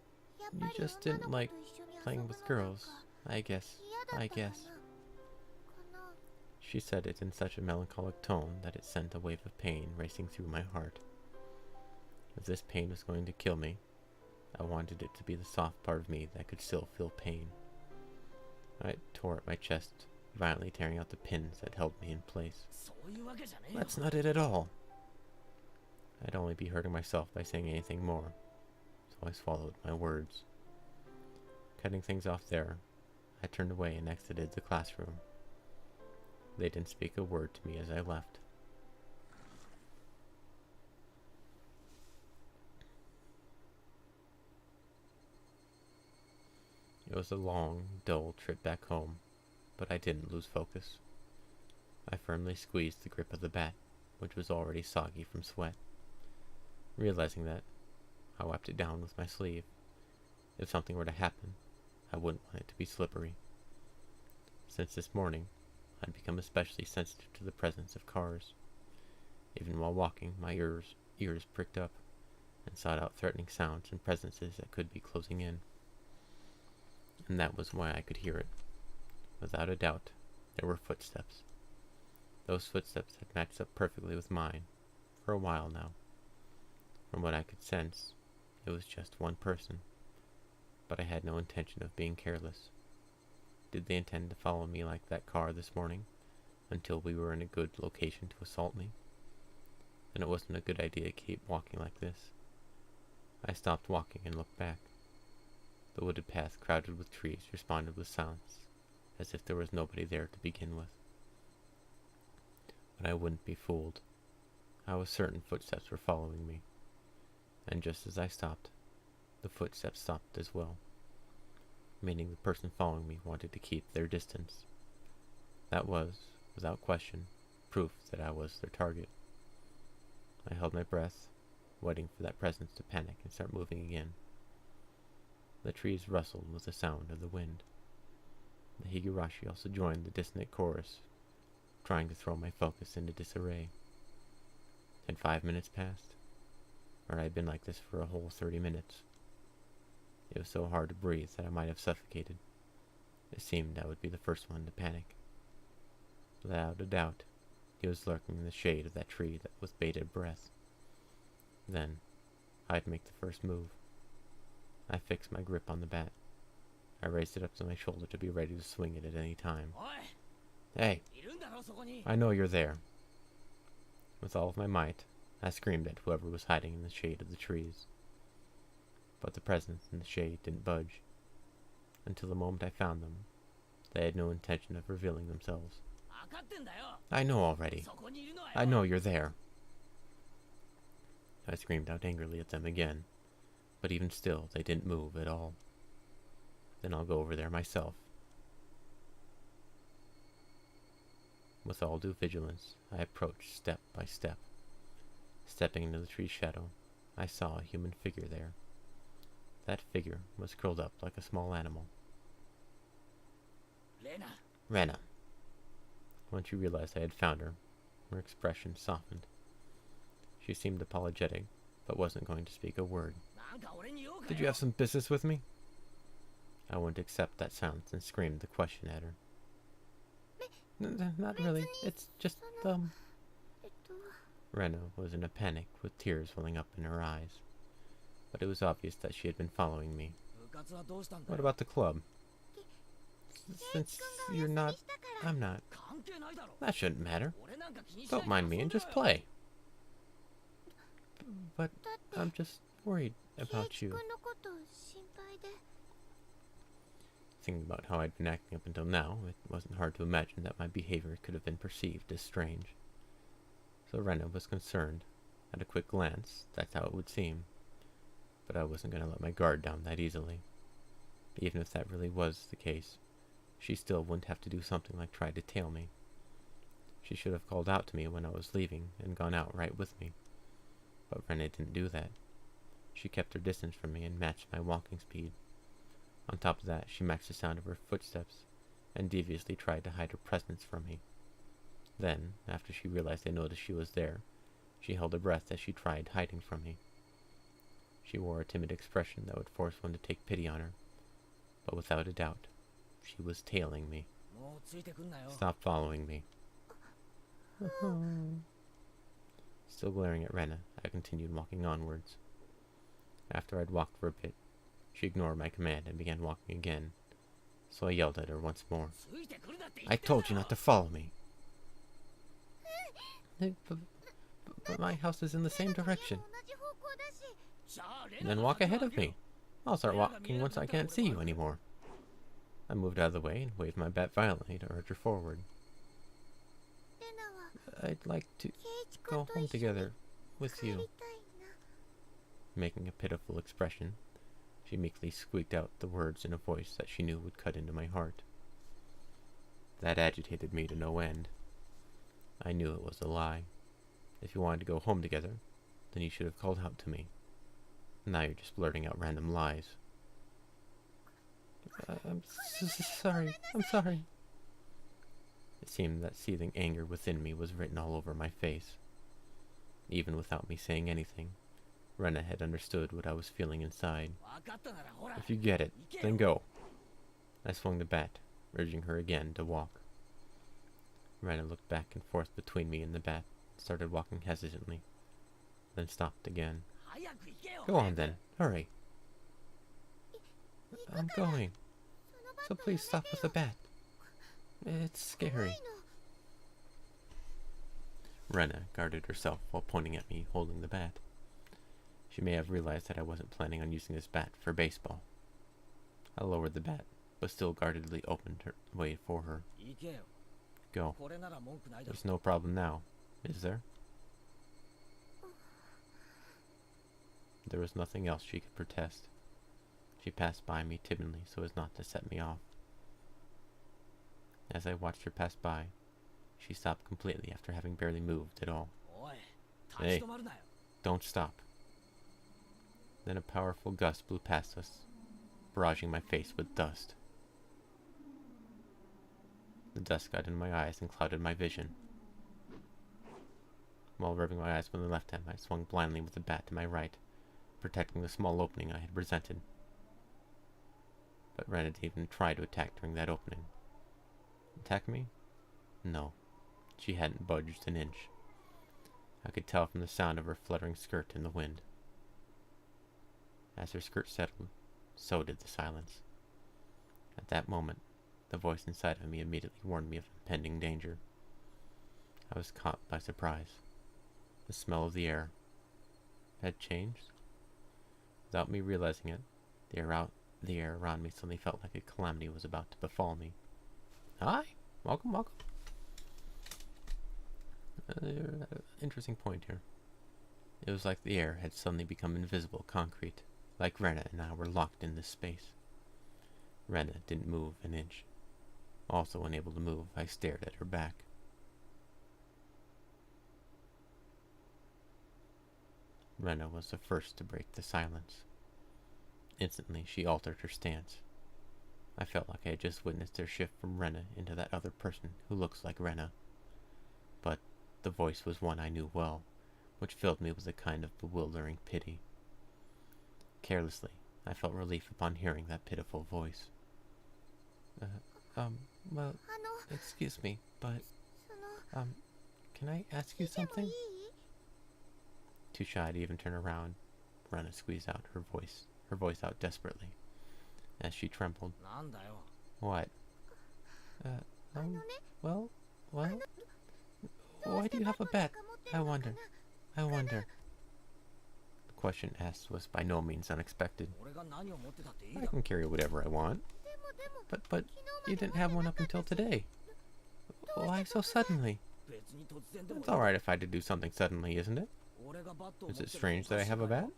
you just didn't like playing with girls, I guess. She said it in such a melancholic tone that it sent a wave of pain racing through my heart. If this pain was going to kill me, I wanted it to be the soft part of me that could still feel pain. I tore at my chest, violently tearing out the pins that held me in place. That's not it at all. I'd only be hurting myself by saying anything more, so I swallowed my words. Cutting things off there, I turned away and exited the classroom. They didn't speak a word to me as I left. It was a long, dull trip back home, but I didn't lose focus. I firmly squeezed the grip of the bat, which was already soggy from sweat. Realizing that, I wiped it down with my sleeve. If something were to happen, I wouldn't want it to be slippery. Since this morning, I'd become especially sensitive to the presence of cars. Even while walking, my ears pricked up and sought out threatening sounds and presences that could be closing in. And that was why I could hear it. Without a doubt, there were footsteps. Those footsteps had matched up perfectly with mine, for a while now. From what I could sense, it was just one person, but I had no intention of being careless. Did they intend to follow me like that car this morning, until we were in a good location to assault me? Then it wasn't a good idea to keep walking like this. I stopped walking and looked back. The wooded path crowded with trees responded with silence, as if there was nobody there to begin with. But I wouldn't be fooled. I was certain footsteps were following me. And just as I stopped, the footsteps stopped as well, meaning the person following me wanted to keep their distance. That was, without question, proof that I was their target. I held my breath, waiting for that presence to panic and start moving again. The trees rustled with the sound of the wind. The Higurashi also joined the dissonant chorus, trying to throw my focus into disarray. Had 5 minutes passed? Or I'd been like this for a whole 30 minutes. It was so hard to breathe that I might have suffocated. It seemed I would be the first one to panic. Without a doubt, he was lurking in the shade of that tree with bated breath. Then, I'd make the first move. I fixed my grip on the bat. I raised it up to my shoulder to be ready to swing it at any time. Hey! I know you're there. With all of my might, I screamed at whoever was hiding in the shade of the trees. But the presence in the shade didn't budge. Until the moment I found them, they had no intention of revealing themselves. I know already. I know you're there. I screamed out angrily at them again, but even still they didn't move at all. Then I'll go over there myself. With all due vigilance, I approached step by step. Stepping into the tree's shadow, I saw a human figure there. That figure was curled up like a small animal. Rena. When she realized I had found her, her expression softened. She seemed apologetic, but wasn't going to speak a word. Did you have some business with me? I wouldn't accept that silence and screamed the question at her. Not really. It's just, Rena was in a panic with tears welling up in her eyes. But it was obvious that she had been following me. What about the club? Since you're not, I'm not. That shouldn't matter. Don't mind me and just play. But I'm just worried about you. Thinking about how I'd been acting up until now, it wasn't hard to imagine that my behavior could have been perceived as strange. So Rena was concerned. At a quick glance, that's how it would seem. But I wasn't going to let my guard down that easily. Even if that really was the case, she still wouldn't have to do something like try to tail me. She should have called out to me when I was leaving and gone out right with me. But Rena didn't do that. She kept her distance from me and matched my walking speed. On top of that, she matched the sound of her footsteps and deviously tried to hide her presence from me. Then, after she realized I noticed she was there, she held her breath as she tried hiding from me. She wore a timid expression that would force one to take pity on her, but without a doubt, she was tailing me. Stop following me. Still glaring at Rena, I continued walking onwards. After I'd walked for a bit, she ignored my command and began walking again, so I yelled at her once more. I told you not to follow me. But my house is in the same direction. Then walk ahead of me. I'll start walking once I can't see you anymore. I moved out of the way and waved my bat violently to urge her forward. I'd like to go home together with you. Making a pitiful expression, she meekly squeaked out the words in a voice that she knew would cut into my heart. That agitated me to no end. I knew it was a lie. If you wanted to go home together, then you should have called out to me. Now you're just blurting out random lies. I'm sorry. I'm sorry. It seemed that seething anger within me was written all over my face. Even without me saying anything, Rena had understood what I was feeling inside. If you get it, then go. I swung the bat, urging her again to walk. Rena looked back and forth between me and the bat, started walking hesitantly, then stopped again. Go on then, hurry. I'm going, so please stop with the bat. It's scary. Rena guarded herself while pointing at me holding the bat. She may have realized that I wasn't planning on using this bat for baseball. I lowered the bat, but still guardedly opened her way for her. Go. There's no problem now, is there? There was nothing else she could protest. She passed by me timidly so as not to set me off. As I watched her pass by, she stopped completely after having barely moved at all. Hey, don't stop. Then a powerful gust blew past us, barraging my face with dust. The dust got in my eyes and clouded my vision. While rubbing my eyes with my left hand, I swung blindly with the bat to my right, protecting the small opening I had presented. But Rena didn't even try to attack during that opening. Attack me? No. She hadn't budged an inch. I could tell from the sound of her fluttering skirt in the wind. As her skirt settled, so did the silence. At that moment, the voice inside of me immediately warned me of impending danger. I was caught by surprise. The smell of the air had changed. Without me realizing it, the air around me suddenly felt like a calamity was about to befall me. Hi! Welcome. Interesting point here. It was like the air had suddenly become invisible concrete, like Rena and I were locked in this space. Rena didn't move an inch. Also unable to move, I stared at her back. Rena was the first to break the silence. Instantly, she altered her stance. I felt like I had just witnessed her shift from Rena into that other person who looks like Rena. The voice was one I knew well, which filled me with a kind of bewildering pity. Carelessly, I felt relief upon hearing that pitiful voice. Well, excuse me, but, can I ask you something? Too shy to even turn around, Rena squeezed out her voice out desperately, as she trembled. What? Well, why do you have a bat? I wonder. The question asked was by no means unexpected. I can carry whatever I want. But you didn't have one up until today. Why so suddenly? It's alright if I did do something suddenly, isn't it? Is it strange that I have a bat?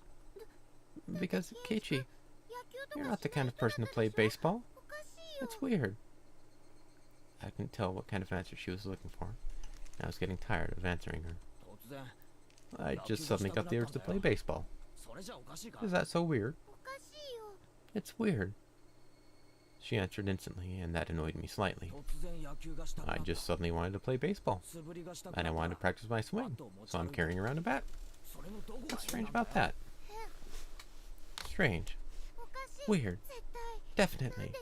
Because, Keiichi, you're not the kind of person to play baseball. It's weird. I couldn't tell what kind of answer she was looking for. I was getting tired of answering her. I just suddenly got the urge to play baseball. Is that so weird? It's weird. She answered instantly, and that annoyed me slightly. I just suddenly wanted to play baseball, and I wanted to practice my swing, so I'm carrying around a bat. What's strange about that? Strange. Weird. Definitely.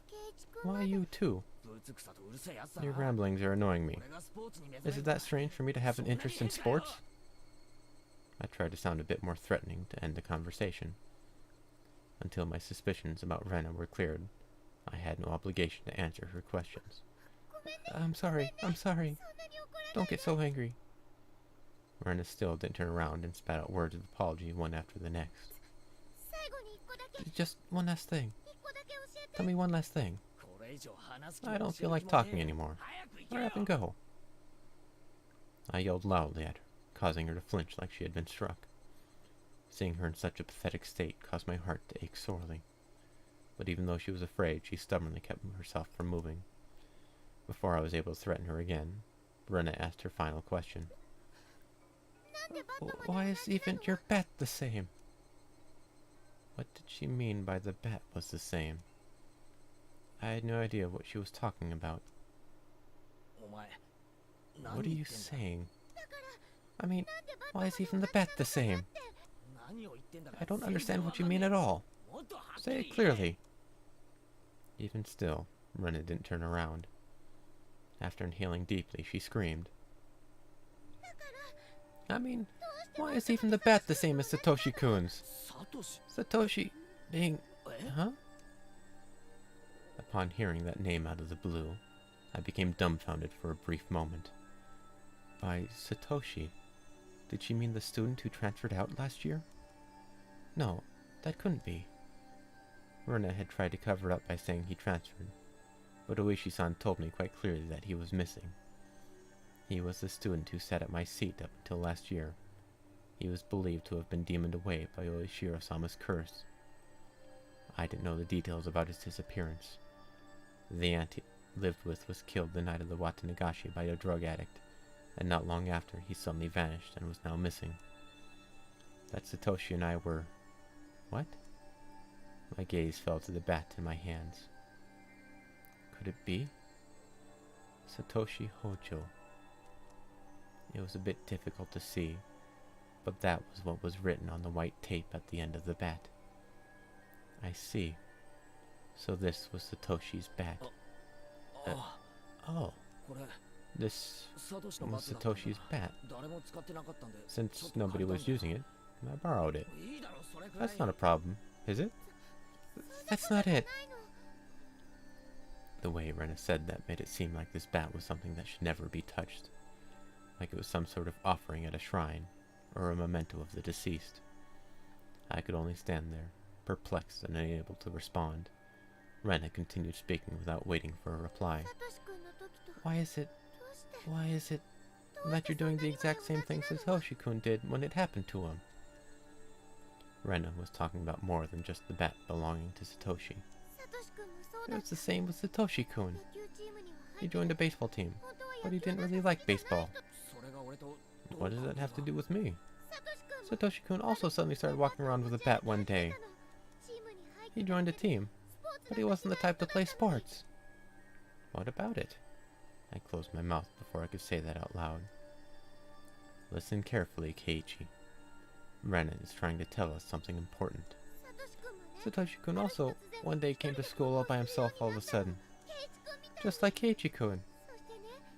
Why you too? Your ramblings are annoying me. Is it that strange for me to have an interest in sports? I tried to sound a bit more threatening to end the conversation. Until my suspicions about Rena were cleared, I had no obligation to answer her questions. I'm sorry. Don't get so angry. Rena still didn't turn around and spat out words of apology one after the next. Just one last thing. Tell me one last thing. I don't feel like talking anymore. Hurry up and go. I yelled loudly at her, causing her to flinch like she had been struck. Seeing her in such a pathetic state caused my heart to ache sorely. But even though she was afraid, she stubbornly kept herself from moving. Before I was able to threaten her again, Rena asked her final question. Why is even your bat the same? What did she mean by the bat was the same? I had no idea what she was talking about. What are you saying? I mean, why is even the bat the same? I don't understand what you mean at all. Say it clearly. Even still, Rena didn't turn around. After inhaling deeply, she screamed. I mean, why is even the bat the same as Satoshi-kun's? Satoshi being... Huh? Upon hearing that name out of the blue, I became dumbfounded for a brief moment. By Satoshi, did she mean the student who transferred out last year? No, that couldn't be. Rena had tried to cover it up by saying he transferred, but Oishi-san told me quite clearly that he was missing. He was the student who sat at my seat up until last year. He was believed to have been demoned away by Oishiro-sama's curse. I didn't know the details about his disappearance. The aunt he lived with was killed the night of the Watanagashi by a drug addict, and not long after he suddenly vanished and was now missing. That Satoshi and I were... What? My gaze fell to the bat in my hands. Could it be? Satoshi Hojo. It was a bit difficult to see, but that was what was written on the white tape at the end of the bat. I see. So this was Satoshi's bat. Oh. This was Satoshi's bat. Since nobody was using it, I borrowed it. That's not a problem, is it? That's not it. The way Rena said that made it seem like this bat was something that should never be touched. Like it was some sort of offering at a shrine, or a memento of the deceased. I could only stand there, perplexed and unable to respond. Rena continued speaking without waiting for a reply. Why is it that you're doing the exact same things as Satoshi-kun did when it happened to him? Rena was talking about more than just the bat belonging to Satoshi. It was the same with Satoshi-kun. He joined a baseball team, but he didn't really like baseball. What does that have to do with me? Satoshi-kun also suddenly started walking around with a bat one day. He joined a team, but he wasn't the type to play sports. What about it? I closed my mouth before I could say that out loud. Listen carefully, Keiichi. Rena is trying to tell us something important. Satoshi-kun also one day came to school all by himself all of a sudden. Just like Keiichi-kun.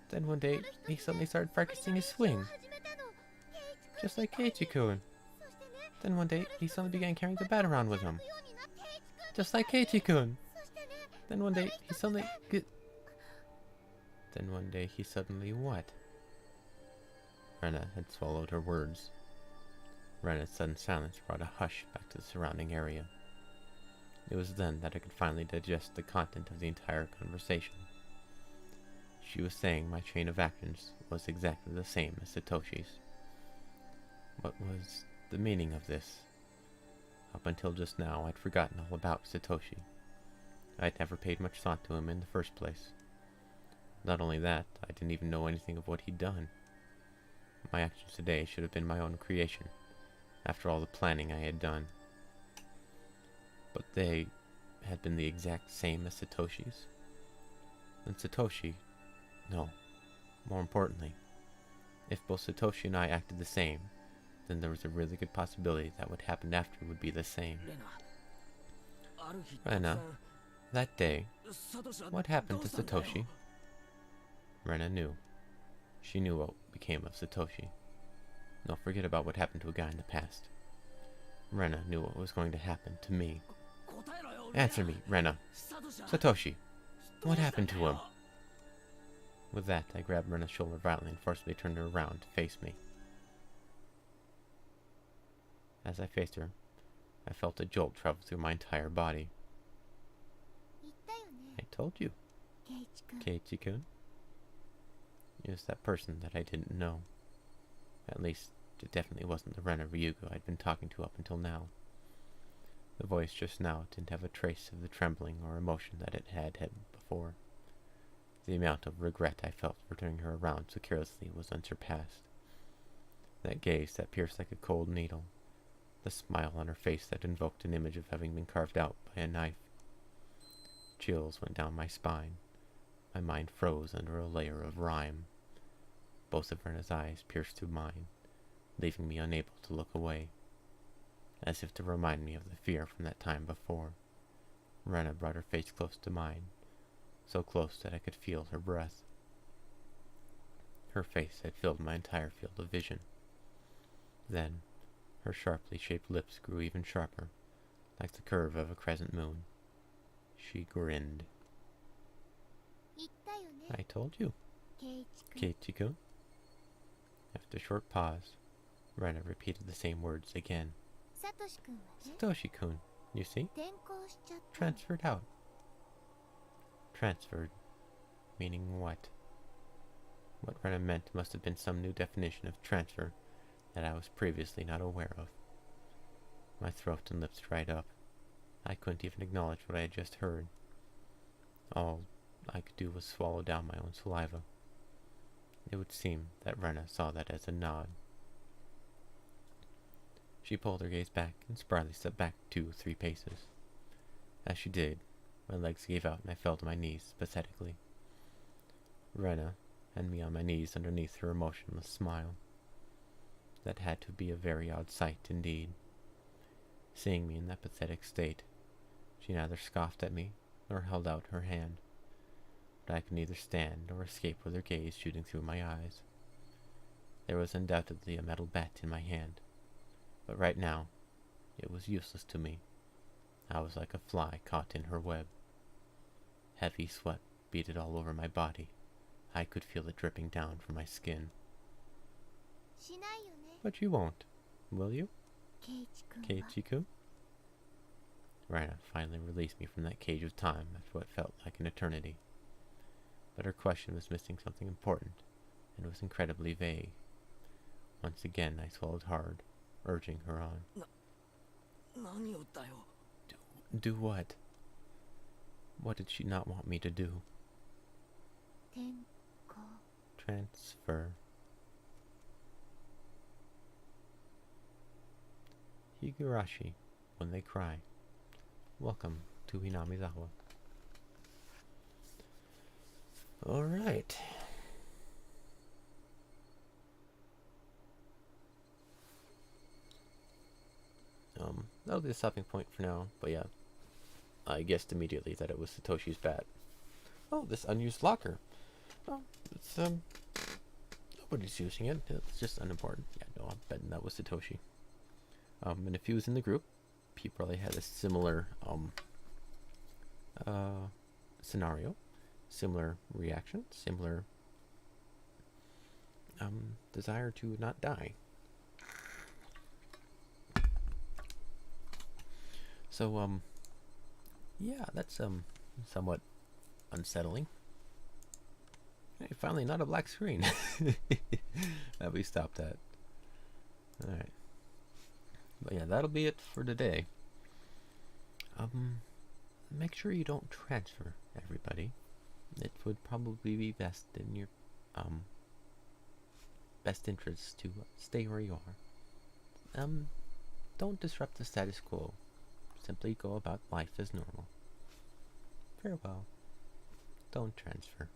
Then one day, he suddenly started practicing his swing. Just like Keiichi-kun. Then one day, he suddenly began carrying the bat around with him. Just like Keiichi-kun. Then one day, he suddenly... Then one day, he suddenly what? Rena had swallowed her words. Rena's sudden silence brought a hush back to the surrounding area. It was then that I could finally digest the content of the entire conversation. She was saying my chain of actions was exactly the same as Satoshi's. What was the meaning of this? Up until just now, I'd forgotten all about Satoshi. I'd never paid much thought to him in the first place. Not only that, I didn't even know anything of what he'd done. My actions today should have been my own creation, after all the planning I had done. But they had been the exact same as Satoshi's. And Satoshi... No. More importantly, if both Satoshi and I acted the same, then there was a really good possibility that what happened after would be the same. Rena, that day, what happened to Satoshi? Rena knew. She knew what became of Satoshi. No, forget about what happened to a guy in the past. Rena knew what was going to happen to me. Answer me, Rena. Satoshi, what happened to him? With that, I grabbed Rena's shoulder violently and forcibly turned her around to face me. As I faced her, I felt a jolt travel through my entire body. I told you, Keiichi-kun. It was that person that I didn't know. At least, it definitely wasn't the Rena Ryugu I'd been talking to up until now. The voice just now didn't have a trace of the trembling or emotion that it had before. The amount of regret I felt for turning her around so carelessly was unsurpassed. That gaze that pierced like a cold needle. The smile on her face that invoked an image of having been carved out by a knife. Chills went down my spine. My mind froze under a layer of rime. Both of Rena's eyes pierced through mine, leaving me unable to look away. As if to remind me of the fear from that time before, Rena brought her face close to mine, so close that I could feel her breath. Her face had filled my entire field of vision. Then, her sharply shaped lips grew even sharper, like the curve of a crescent moon. She grinned. I told you, Keiichi-kun. After a short pause, Rena repeated the same words again. Satoshi-kun, you see? Transferred out. Transferred, meaning what? What Rena meant must have been some new definition of transfer that I was previously not aware of. My throat and lips dried up. I couldn't even acknowledge what I had just heard. All I could do was swallow down my own saliva. It would seem that Rena saw that as a nod. She pulled her gaze back and spryly stepped back 2-3 paces. As she did, my legs gave out and I fell to my knees pathetically. Rena had me on my knees underneath her emotionless smile. That had to be a very odd sight indeed. Seeing me in that pathetic state, she neither scoffed at me nor held out her hand. But I could neither stand nor escape with her gaze shooting through my eyes. There was undoubtedly a metal bat in my hand, but right now, it was useless to me. I was like a fly caught in her web. Heavy sweat beaded all over my body. I could feel it dripping down from my skin. But you won't, will you, Keiichi-kun? Rena finally released me from that cage of time after what felt like an eternity. But her question was missing something important, and was incredibly vague. Once again I swallowed hard, urging her on. Do what? What did she not want me to do? Transfer. Higurashi, when they cry. Welcome to Hinamizawa. Alright. That'll be the stopping point for now. But yeah, I guessed immediately that it was Satoshi's bat. Oh, this unused locker. Oh, it's nobody's using it. It's just unimportant. Yeah, no, I'm betting that was Satoshi. And if he was in the group, he probably had a similar scenario, similar reaction, similar desire to not die. So yeah, that's somewhat unsettling. Hey, finally not a black screen. That we stopped at. Alright. But yeah, that'll be it for today. Make sure you don't transfer, everybody. It would probably be best in your best interest to stay where you are. Don't disrupt the status quo. Simply go about life as normal. Farewell. Don't transfer.